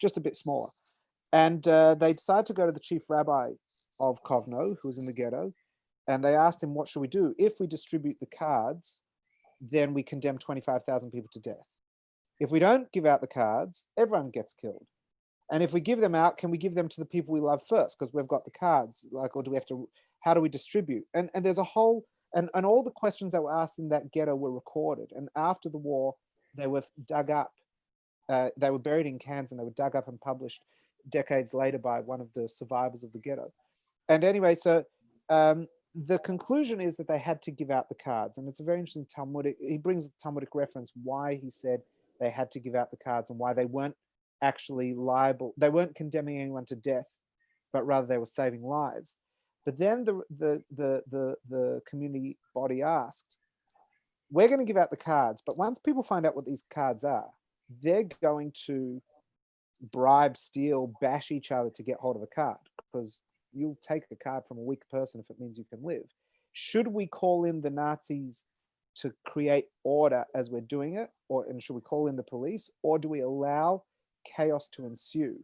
just a bit smaller. And they decided to go to the chief rabbi of Kovno, who was in the ghetto, and they asked him, what should we do? If we distribute the cards, then we condemn 25,000 people to death. If we don't give out the cards, everyone gets killed. And if we give them out, can we give them to the people we love first? Because we've got the cards, or do we have to, how do we distribute? And there's a whole, and all the questions that were asked in that ghetto were recorded. And after the war, they were dug up. They were buried in cans, and they were dug up and published decades later by one of the survivors of the ghetto. And anyway, so the conclusion is that they had to give out the cards. And it's a very interesting Talmudic, he brings the Talmudic reference why he said they had to give out the cards and why they weren't actually liable. They weren't condemning anyone to death, but rather they were saving lives. But then the community body asked, we're going to give out the cards, but once people find out what these cards are, they're going to bribe, steal, bash each other to get hold of a card, because you'll take a card from a weak person if it means you can live. Should we call in the Nazis to create order as we're doing it, and should we call in the police, or do we allow chaos to ensue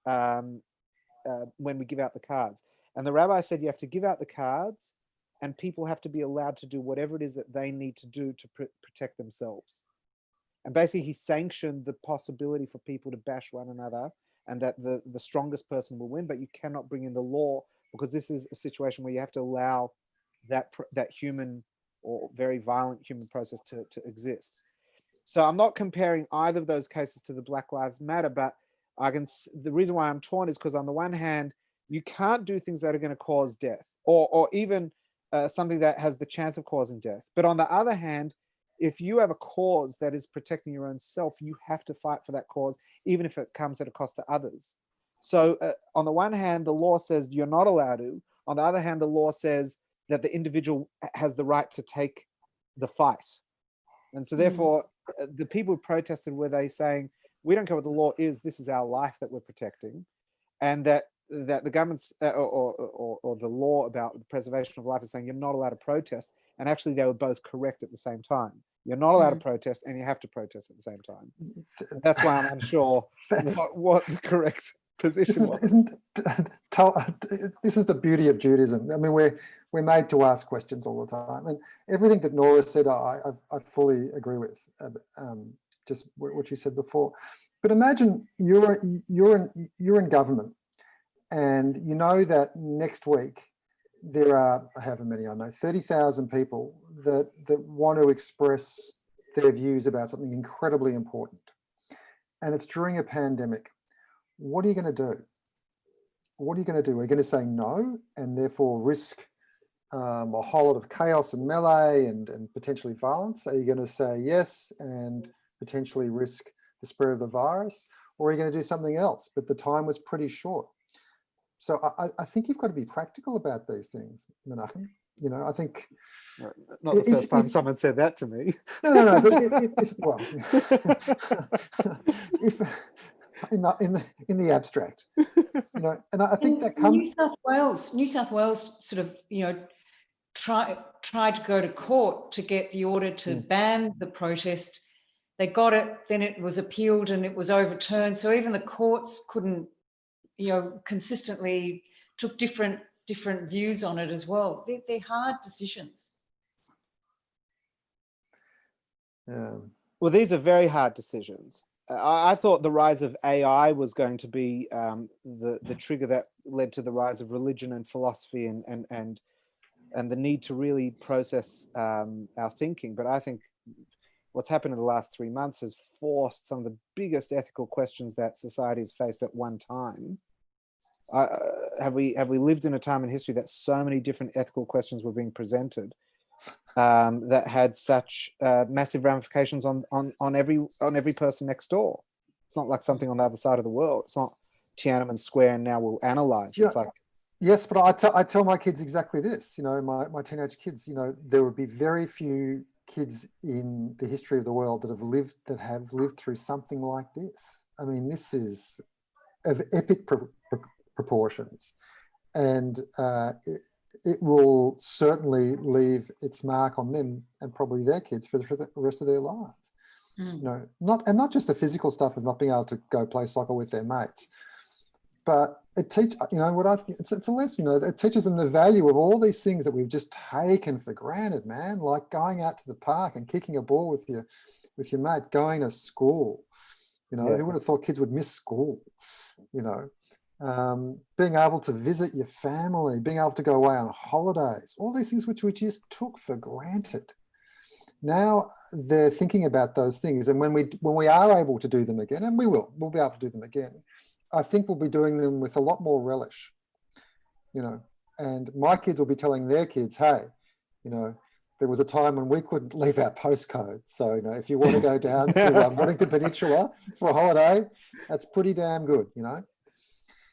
when we give out the cards? And the rabbi said you have to give out the cards, and people have to be allowed to do whatever it is that they need to do to protect themselves. And basically he sanctioned the possibility for people to bash one another, and that the strongest person will win, but you cannot bring in the law, because this is a situation where you have to allow that human or very violent human process to exist. So I'm not comparing either of those cases to the Black Lives Matter, but The reason why I'm torn is because on the one hand, you can't do things that are going to cause death, or even something that has the chance of causing death. But on the other hand, if you have a cause that is protecting your own self, you have to fight for that cause, even if it comes at a cost to others. So on the one hand, the law says you're not allowed to. On the other hand, the law says that the individual has the right to take the fight. And so therefore, the people who protested, were they saying, we don't care what the law is, this is our life that we're protecting, and that the government's or the law about the preservation of life is saying you're not allowed to protest, and actually they were both correct at the same time. You're not allowed to protest, and you have to protest at the same time. That's why I'm unsure what the correct position was. This is the beauty of Judaism. I mean, we're made to ask questions all the time, and everything that Nora said, I fully agree with. Just what you said before. But imagine you're in government, and you know that next week there are, however many I know, 30,000 people that want to express their views about something incredibly important, and it's during a pandemic. What are you going to do? What are you going to do? Are you going to say no and therefore risk a whole lot of chaos and melee and potentially violence? Are you going to say yes and potentially risk the spread of the virus? Or are you going to do something else? But the time was pretty short. So I think you've got to be practical about these things, Menachem. You know, I think... Not the first time someone said that to me. No. But in the abstract, you know, and I think that comes... New South Wales sort of, you know, tried to go to court to get the order to ban the protest. They got it, then it was appealed and it was overturned. So even the courts couldn't, you know, consistently took different views on it as well. They're hard decisions. Well, these are very hard decisions. I thought the rise of AI was going to be the trigger that led to the rise of religion and philosophy and the need to really process our thinking. But I think what's happened in the last 3 months has forced some of the biggest ethical questions that society has faced at one time. Have we lived in a time in history that so many different ethical questions were being presented that had such massive ramifications on every person next door? It's not like something on the other side of the world. It's not Tiananmen Square and now we'll analyze. It's like... Yes, but I tell my kids exactly this. You know, my teenage kids. You know, there would be very few kids in the history of the world that have lived through something like this. I mean, this is of epic proportions, and it will certainly leave its mark on them and probably their kids for the rest of their lives. You know, not just the physical stuff of not being able to go play soccer with their mates, but it teaches, you know, it's a lesson, you know, it teaches them the value of all these things that we've just taken for granted, man, like going out to the park and kicking a ball with your mate, going to school, you know, who would have thought kids would miss school, you know, being able to visit your family, being able to go away on holidays, all these things which we just took for granted. Now they're thinking about those things, and when we are able to do them again, and we'll be able to do them again, I think we'll be doing them with a lot more relish, you know, and my kids will be telling their kids, hey, you know, there was a time when we couldn't leave our postcode. So, you know, if you want to go down to Wellington Peninsula for a holiday, that's pretty damn good, you know.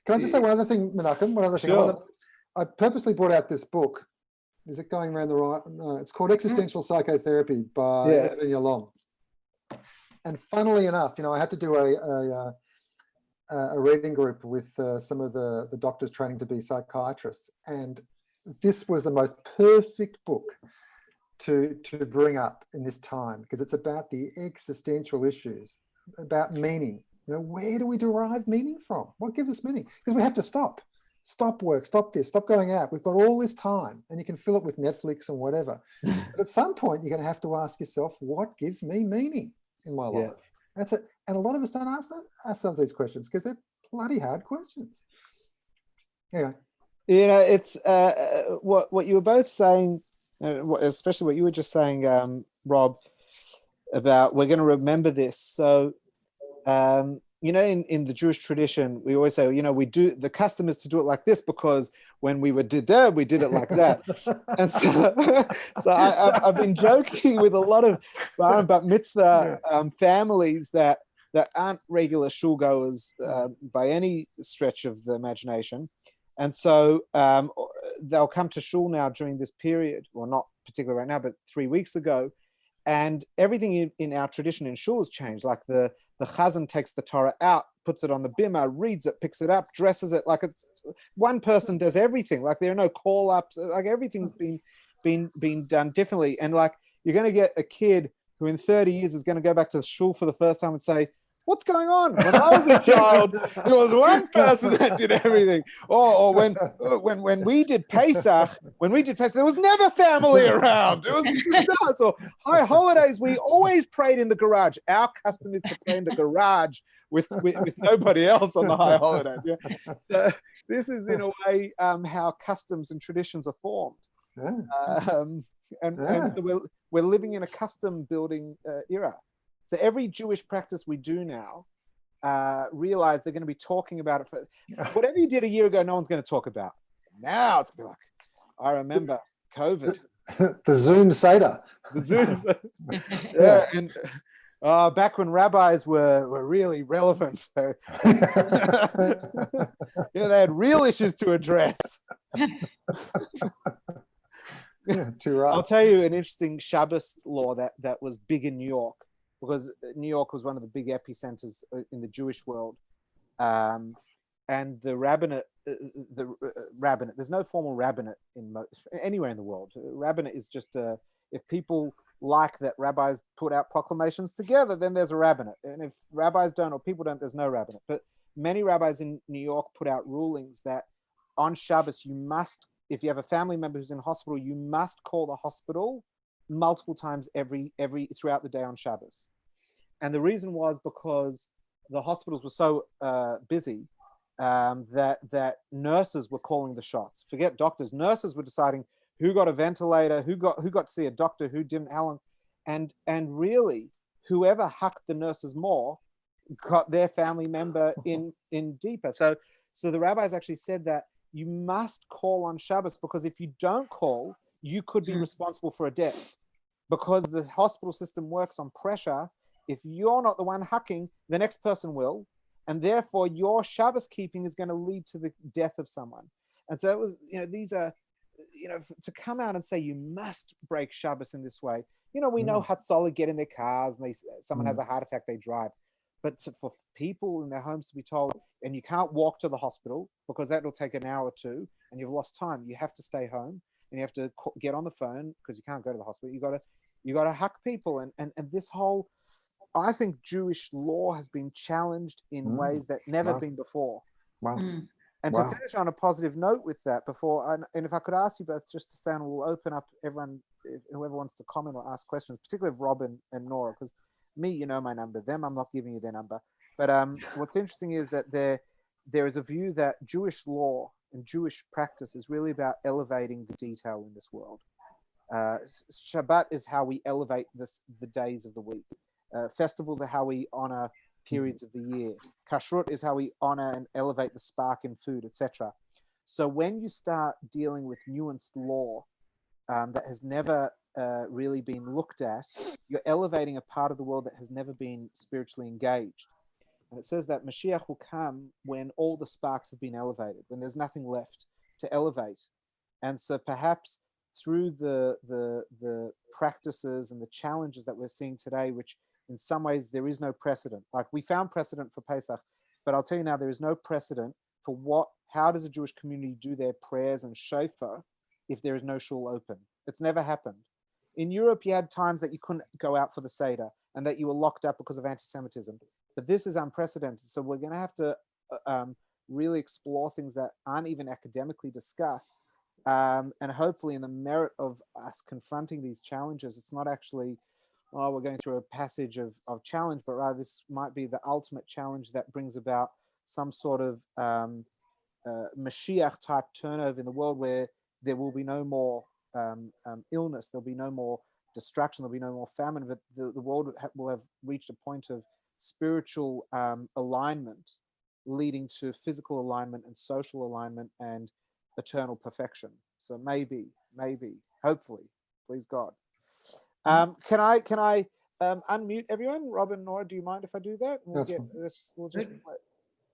Can I just say one other thing, Menachem? One other thing. Sure. I purposely brought out this book. Is it going around the right? No, it's called Existential Psychotherapy by Evan Yalom. And funnily enough, you know, I had to do a reading group with some of the doctors training to be psychiatrists, and this was the most perfect book to bring up in this time, because it's about the existential issues, about meaning. You know, where do we derive meaning from? What gives us meaning? Because we have to stop work, stop this, stop going out. We've got all this time, and you can fill it with Netflix and whatever. But at some point, you're going to have to ask yourself, what gives me meaning in my life? That's it. And a lot of us don't ask ourselves these questions because they're bloody hard questions. Anyway. You know, it's what you were both saying, especially what you were just saying, Rob, about we're going to remember this. So in the Jewish tradition, we always say, the custom is to do it like this because when we did that, we did it like that. And so I've been joking with a lot of bat mitzvah families that aren't regular shul goers by any stretch of the imagination. And so they'll come to shul now during this period, well, not particularly right now, but 3 weeks ago. And everything in our tradition in shul has changed. Like the chazan takes the Torah out, puts it on the bimah, reads it, picks it up, dresses it like it's one person does everything. Like there are no call-ups. Like everything's been done differently. And like you're going to get a kid who in 30 years is going to go back to the shul for the first time and say, what's going on? When I was a child, there was one person that did everything. Or when we did Pesach, there was never family around. It was just us. Or high holidays, we always prayed in the garage. Our custom is to pray in the garage with nobody else on the high holidays. Yeah. So this is in a way how customs and traditions are formed. And so we're living in a custom building era. So every Jewish practice we do now, realize they're going to be talking about it. For whatever you did a year ago, no one's going to talk about. Now it's going to be like, I remember COVID. The Zoom Seder. The Zoom Seder. Yeah. And back when rabbis were really relevant. So, they had real issues to address. Yeah, too right. I'll tell you an interesting Shabbos law that was big in New York. Because New York was one of the big epicenters in the Jewish world, and the rabbinate, there's no formal rabbinate anywhere in the world. Rabbinate is just if people like that rabbis put out proclamations together, then there's a rabbinate, and if rabbis don't or people don't, there's no rabbinate. But many rabbis in New York put out rulings that on Shabbos you must, if you have a family member who's in hospital, you must call the hospital multiple times every throughout the day on Shabbos. And the reason was because the hospitals were so busy that nurses were calling the shots. Forget doctors, nurses were deciding who got a ventilator, who got to see a doctor, who didn't, how long, and really whoever hucked the nurses more got their family member in deeper. So the rabbis actually said that you must call on Shabbos, because if you don't call, you could be responsible for a death, because the hospital system works on pressure. If you're not the one hucking, the next person will, and therefore your Shabbos keeping is going to lead to the death of someone. And so it was, these are, to come out and say you must break Shabbos in this way. We know Hatzalah get in their cars and someone has a heart attack, they drive. But for people in their homes to be told, and you can't walk to the hospital because that will take an hour or two, and you've lost time. You have to stay home, and you have to get on the phone because you can't go to the hospital. You got to huck people, and this whole, I think Jewish law has been challenged in ways that never been before. Wow. And to finish on a positive note with that, and if I could ask you both just to stand, we'll open up everyone, whoever wants to comment or ask questions, particularly Rob and Nora, because me, my number. Them, I'm not giving you their number. But what's interesting is that there is a view that Jewish law and Jewish practice is really about elevating the detail in this world. Shabbat is how we elevate the days of the week. Festivals are how we honor periods of the year. Kashrut is how we honor and elevate the spark in food, etc. So when you start dealing with nuanced law that has never really been looked at, you're elevating a part of the world that has never been spiritually engaged. And it says that Mashiach will come when all the sparks have been elevated, when there's nothing left to elevate. And so perhaps through the practices and the challenges that we're seeing today, which in some ways there is no precedent. Like we found precedent for Pesach, but I'll tell you now, there is no precedent for how does a Jewish community do their prayers and shofar if there is no shul open? It's never happened. In Europe, you had times that you couldn't go out for the Seder and that you were locked up because of anti-Semitism. But this is unprecedented. So we're going to have to really explore things that aren't even academically discussed. And hopefully in the merit of us confronting these challenges, it's not actually, we're going through a passage of challenge, but rather this might be the ultimate challenge that brings about some sort of Mashiach type turnover in the world where there will be no more illness, there'll be no more destruction, there'll be no more famine, but the world will have reached a point of spiritual alignment leading to physical alignment and social alignment and eternal perfection. So maybe, hopefully, please God. Can I unmute everyone? Rob and Nora, do you mind if I do that? We'll just let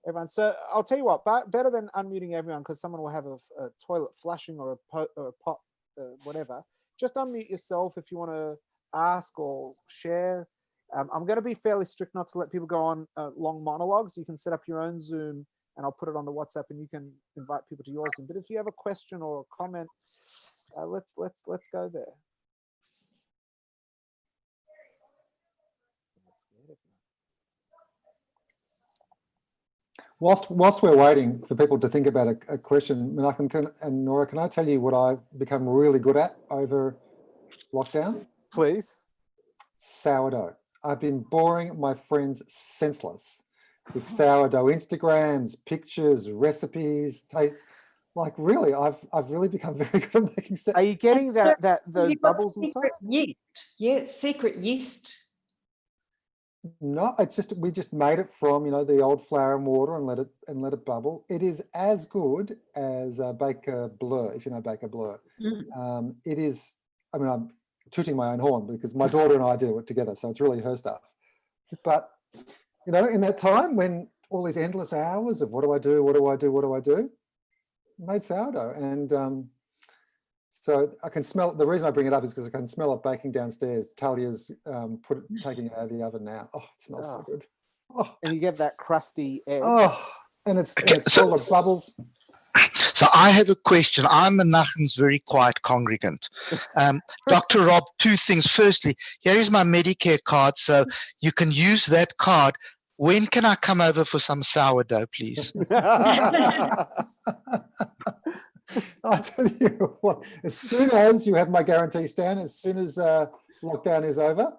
everyone. So I'll tell you what, better than unmuting everyone, because someone will have a toilet flushing or a pot, whatever. Just unmute yourself if you want to ask or share. I'm going to be fairly strict not to let people go on long monologues. You can set up your own Zoom and I'll put it on the WhatsApp and you can invite people to your Zoom. But if you have a question or a comment, let's go there. Whilst we're waiting for people to think about a question, Menachem and Nora, can I tell you what I've become really good at over lockdown? Please. Sourdough. I've been boring my friends senseless with sourdough Instagrams, pictures, recipes, taste. Like really, I've really become very good at making sourdough. Are you getting those bubbles inside? Yeast. Yeah, secret yeast. No, we just made it from the old flour and water and let it bubble. It is as good as Baker Bleu, if you know Baker Bleu. It is. I mean, I'm tooting my own horn because my daughter and I do it together, so it's really her stuff. But in that time when all these endless hours of what do I do, made sourdough, and so I can smell it. The reason I bring it up is because I can smell it baking downstairs. Talia's taking it out of the oven now. Oh, it smells so good. Oh. And you get that crusty edge. Oh, and it's full of bubbles. So I have a question. I'm Menachem's very quiet congregant. Dr. Rob, two things. Firstly, here is my Medicare card, so you can use that card. When can I come over for some sourdough, please? I tell you what, as soon as you have my guarantee, Stan, as soon as lockdown is over,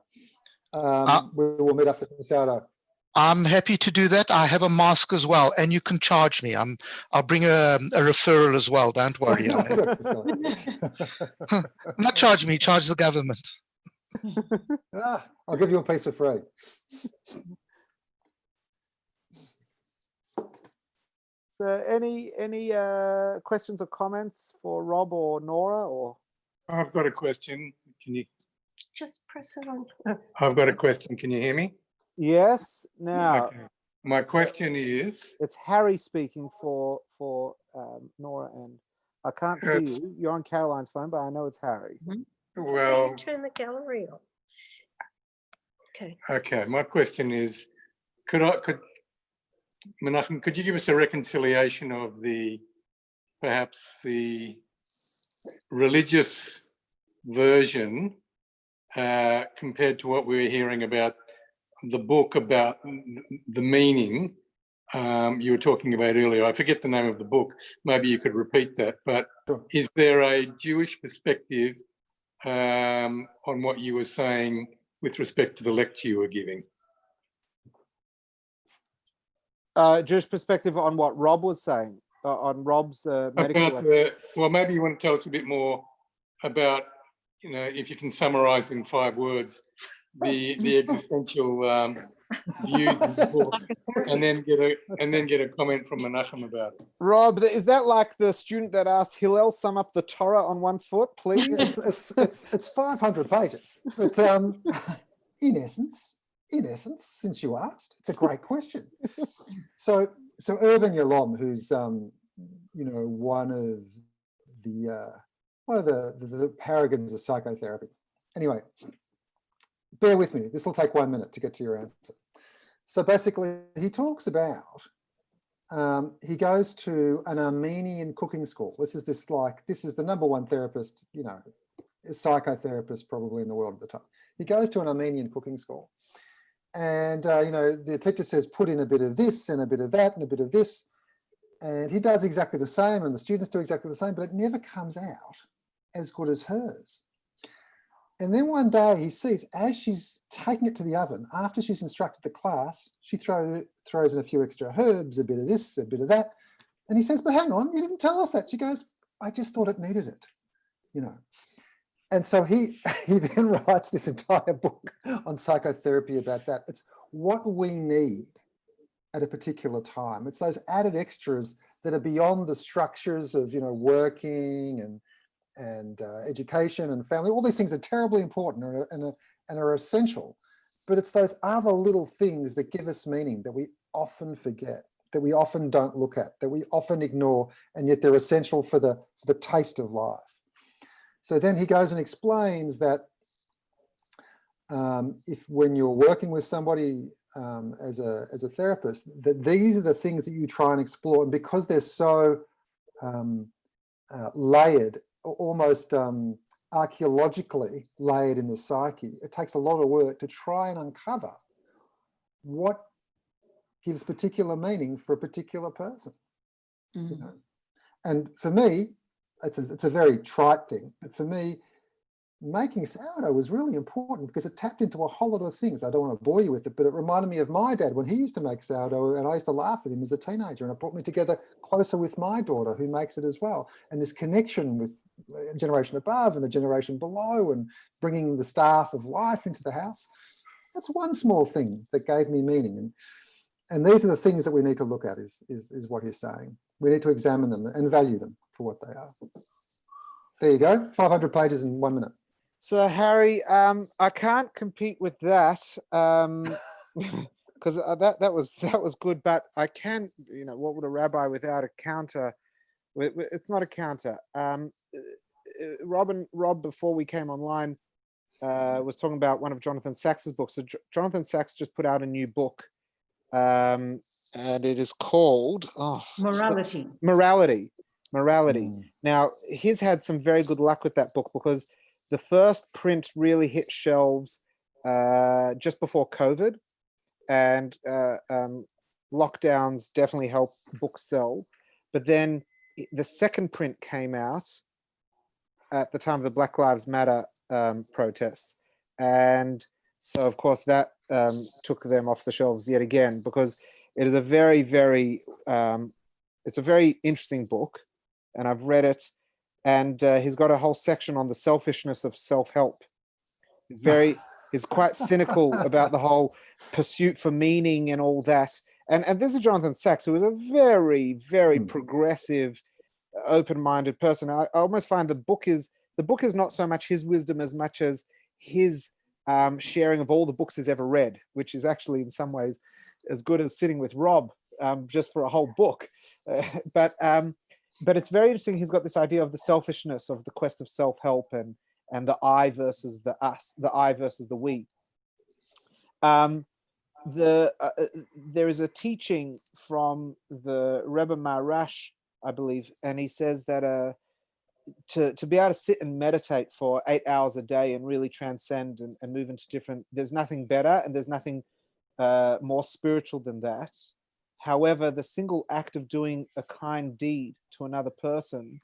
we will meet up for some sourdough. I'm happy to do that. I have a mask as well, and you can charge me. I'll bring a referral as well. Don't worry. Not charge me, charge the government. I'll give you a piece for free. So any questions or comments for Rob or Nora? Or I've got a question. Can you just press it on? I've got a question. Can you hear me? Yes. Now, okay. My question is. It's Harry speaking for Nora, and I can't see you. You're on Caroline's phone, but I know it's Harry. Well, turn the gallery on. Okay. Okay. My question is, could Menachem, could you give us a reconciliation of perhaps the religious version compared to what we were hearing about the book, about the meaning you were talking about earlier? I forget the name of the book. Maybe you could repeat that. But sure. Is there a Jewish perspective on what you were saying with respect to the lecture you were giving? Jewish perspective on what Rob was saying, on Rob's medical. Well, maybe you want to tell us a bit more about, if you can summarize in 5 words, the existential views in the book, and then get a comment from Menachem about it. Rob, is that like the student that asked Hillel sum up the Torah on 1 foot, please? It's 500 pages, but in essence, since you asked, it's a great question. So Irvin Yalom, who's one of the paragons of psychotherapy. Anyway, bear with me. This will take 1 minute to get to your answer. So basically, he talks about he goes to an Armenian cooking school. This is the #1 therapist, psychotherapist probably in the world at the time. He goes to an Armenian cooking school. And, the teacher says, put in a bit of this and a bit of that and a bit of this. And he does exactly the same and the students do exactly the same, but it never comes out as good as hers. And then one day he sees, as she's taking it to the oven, after she's instructed the class, she throws in a few extra herbs, a bit of this, a bit of that. And he says, but hang on, you didn't tell us that. She goes, I just thought it needed it, And so he then writes this entire book on psychotherapy about that. It's what we need at a particular time. It's those added extras that are beyond the structures of, working and education and family. All these things are terribly important and are essential, but it's those other little things that give us meaning that we often forget, that we often don't look at, that we often ignore, and yet they're essential for the taste of life. So then he goes and explains that if when you're working with somebody as a therapist, that these are the things that you try and explore, and because they're so layered, almost archaeologically layered in the psyche, it takes a lot of work to try and uncover what gives particular meaning for a particular person. And for me, it's a very trite thing, but for me, making sourdough was really important because it tapped into a whole lot of things. I don't want to bore you with it, but it reminded me of my dad when he used to make sourdough, and I used to laugh at him as a teenager, and it brought me together closer with my daughter who makes it as well. And this connection with a generation above and a generation below, and bringing the staff of life into the house. That's one small thing that gave me meaning. And these are the things that we need to look at, is what he's saying. We need to examine them and value them for what they are. There you go, 500 pages in 1 minute. So Harry, I can't compete with that because that was good. But I can, what would a rabbi without a counter? It's not a counter. Rob, before we came online, was talking about one of Jonathan Sacks's books. So Jonathan Sacks just put out a new book, and it is called Morality. Morality. Now, he's had some very good luck with that book because the first print really hit shelves just before COVID, and lockdowns definitely helped books sell. But then the second print came out at the time of the Black Lives Matter protests. And so, of course, that took them off the shelves yet again, because it is a very, very, it's a very interesting book, and I've read it. And he's got a whole section on the selfishness of self-help. He's quite cynical about the whole pursuit for meaning and all that. And this is Jonathan Sacks, who is a very, very progressive, open-minded person. I almost find the book is not so much his wisdom as much as his sharing of all the books he's ever read, which is actually in some ways as good as sitting with Rob just for a whole book. But it's very interesting. He's got this idea of the selfishness of the quest of self-help and the I versus the us, the I versus the we. There is a teaching from the Rebbe Maharash, I believe, and he says that to be able to sit and meditate for 8 hours a day and really transcend and move into different, there's nothing better and there's nothing more spiritual than that. However, the single act of doing a kind deed to another person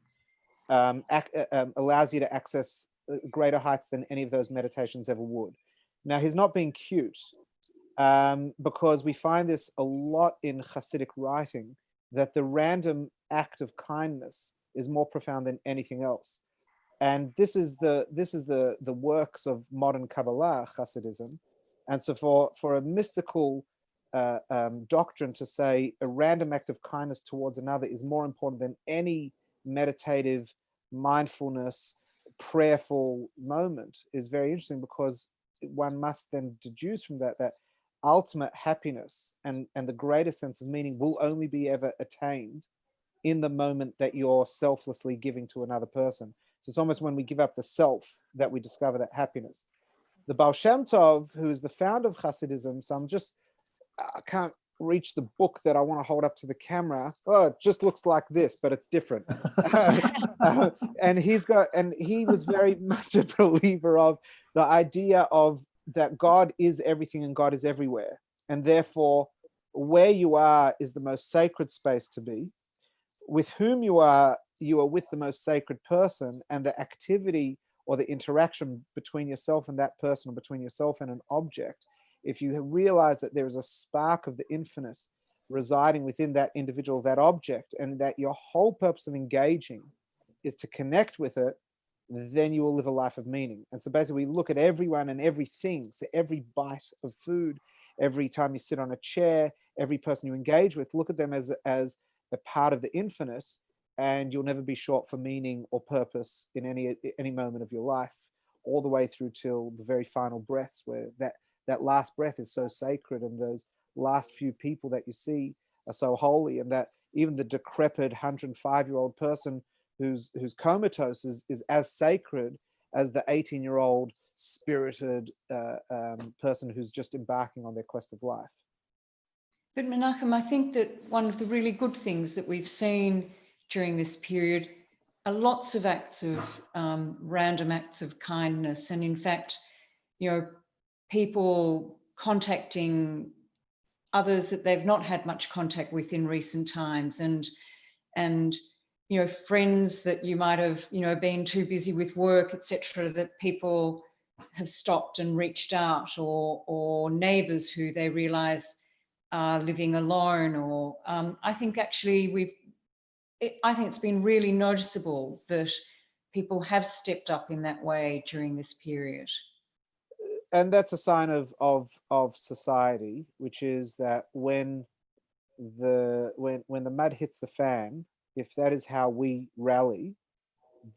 allows you to access greater heights than any of those meditations ever would. Now, he's not being cute, because we find this a lot in Hasidic writing, that the random act of kindness is more profound than anything else. And this is the works of modern Kabbalah, Hasidism. And so for a mystical doctrine to say a random act of kindness towards another is more important than any meditative, mindfulness, prayerful moment is very interesting, because one must then deduce from that ultimate happiness and the greatest sense of meaning will only be ever attained in the moment that you're selflessly giving to another person. So it's almost when we give up the self that we discover that happiness. The Baal Shem Tov, who is the founder of Hasidism, so I can't reach the book that I want to hold up to the camera. Oh, it just looks like this, but it's different. And he was very much a believer of the idea of that God is everything and God is everywhere. And therefore, where you are is the most sacred space to be. With whom you are with the most sacred person, and the activity or the interaction between yourself and that person, or between yourself and an object, if you realize that there is a spark of the infinite residing within that individual, that object, and that your whole purpose of engaging is to connect with it, then you will live a life of meaning. And so basically we look at everyone and everything, so every bite of food, every time you sit on a chair, every person you engage with, look at them as a part of the infinite, and you'll never be short for meaning or purpose in any moment of your life, all the way through till the very final breaths, where that last breath is so sacred, and those last few people that you see are so holy, and that even the decrepit 105-year-old person who's comatose is as sacred as the 18-year-old spirited person who's just embarking on their quest of life. But Menachem, I think that one of the really good things that we've seen during this period are lots of acts of random acts of kindness, and in fact, people contacting others that they've not had much contact with in recent times, and friends that you might have been too busy with work, etc., that people have stopped and reached out, or neighbours who they realise are living alone, or I think actually I think it's been really noticeable that people have stepped up in that way during this period. And that's a sign of society, which is that when the mud hits the fan, if that is how we rally,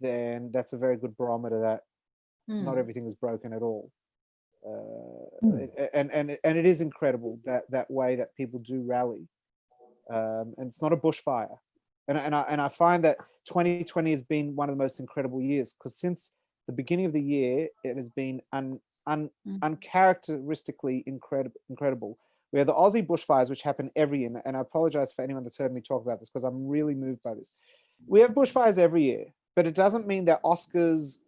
then that's a very good barometer that not everything is broken at all. And it is incredible that way that people do rally, and it's not a bushfire. And I find that 2020 has been one of the most incredible years, because since the beginning of the year, it has been uncharacteristically incredible. We have the Aussie bushfires, which happen every year, and I apologize for anyone that's heard me talk about this, because I'm really moved by this. We have bushfires every year, but it doesn't mean that Oscars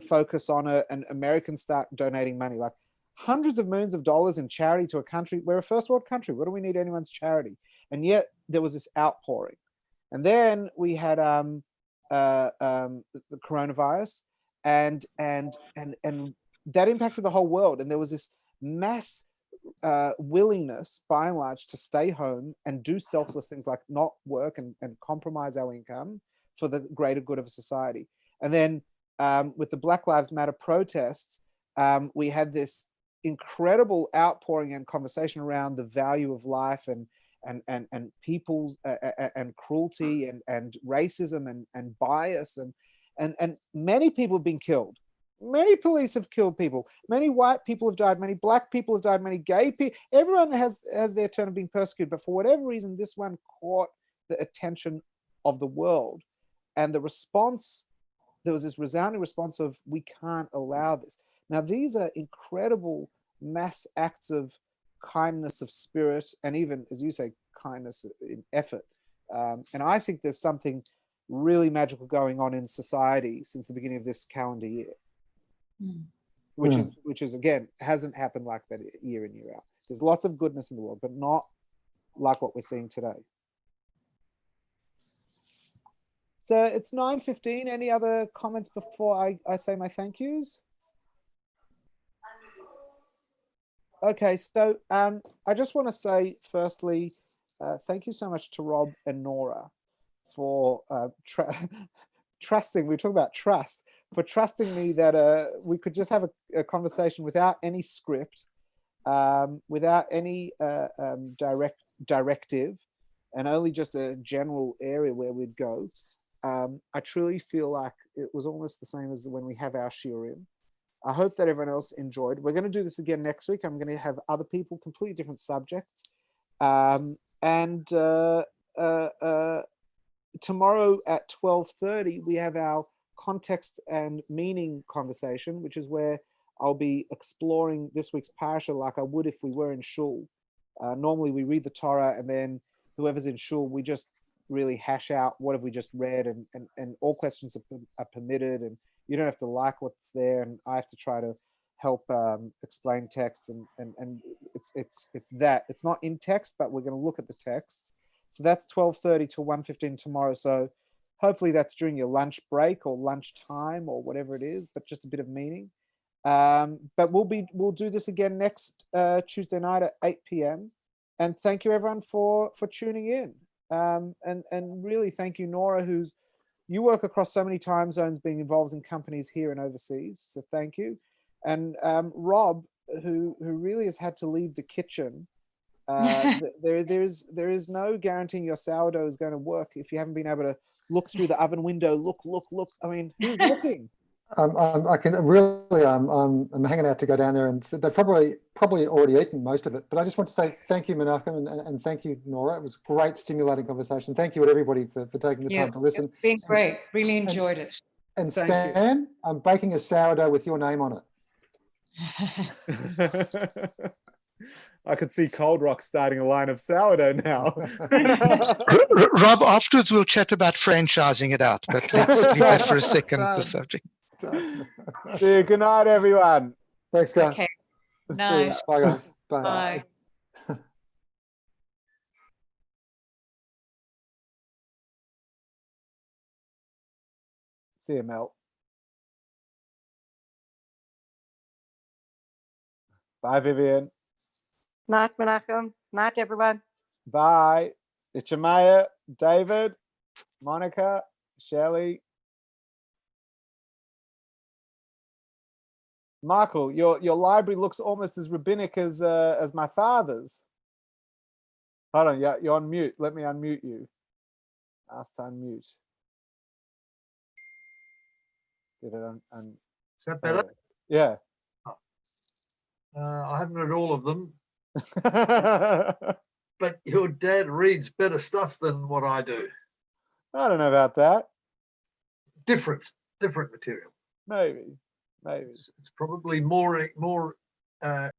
focus on it and Americans start donating money. Like hundreds of millions of dollars in charity to a country. We're a first world country. What do we need anyone's charity? And yet there was this outpouring. And then we had the coronavirus, and that impacted the whole world. And there was this mass willingness, by and large, to stay home and do selfless things like not work and compromise our income for the greater good of society. And then with the Black Lives Matter protests, we had this incredible outpouring and conversation around the value of life and people's and cruelty and racism and bias and many people have been killed. Many police have killed people. Many white people have died. Many black people have died. Many gay people. Everyone has their turn of being persecuted. But for whatever reason, this one caught the attention of the world, and the response. There was this resounding response of, "We can't allow this." Now, these are incredible mass acts of kindness of spirit, and even, as you say, kindness in effort. And I think there's something really magical going on in society since the beginning of this calendar year, which is again, hasn't happened like that year in, year out. There's lots of goodness in the world, but not like what we're seeing today. So it's 9:15. Any other comments before I say my thank yous? Okay, so I just want to say, firstly, thank you so much to Rob and Nora for trusting. We talk about trust, for trusting me that we could just have a conversation without any script, without any directive, and only just a general area where we'd go. I truly feel like it was almost the same as when we have our shiurim. I hope that everyone else enjoyed. We're going to do this again next week. I'm going to have other people, completely different subjects. And tomorrow at 12:30, we have our context and meaning conversation, which is where I'll be exploring this week's parasha like I would if we were in shul. Normally we read the Torah, and then whoever's in shul, we just really hash out what have we just read, and all questions are permitted, and you don't have to like what's there, and I have to try to help explain text, and it's that. It's not in text, but we're going to look at the texts. So that's 12:30 to 1:15 tomorrow. So hopefully that's during your lunch break or lunch time or whatever it is, but just a bit of meaning. But we'll do this again next Tuesday night at 8 p.m. And thank you everyone for tuning in. And really thank you, Nora, you work across so many time zones, being involved in companies here and overseas. So thank you. And Rob, who really has had to leave the kitchen There is no guaranteeing your sourdough is going to work if you haven't been able to look through the oven window. Look. I mean, who's looking? I can really, I'm hanging out to go down there, and they've probably already eaten most of it. But I just want to say thank you, Menachem, and thank you, Nora. It was a great, stimulating conversation. Thank you, everybody, for taking the time to listen. It's been great. Really enjoyed it. And Stan, I'm baking a sourdough with your name on it. I could see Cold Rock starting a line of sourdough now. Rob, afterwards we'll chat about franchising it out, but let's leave that for a second, the subject. See you. Good night, everyone. Thanks, guys. Okay. Night. Bye, guys. Bye. Bye. See you, Mel. Bye, Vivian. Night, Menachem. Night, everyone. Bye. It's Jamaya, David, Monica, Shelley. Michael, your library looks almost as rabbinic as my father's. Hold on, you're on mute. Let me unmute you. Ask to unmute. Did it Is that better? Yeah. I haven't read all of them, but your dad reads better stuff than what I do. I don't know about that. Different material. Maybe. It's probably more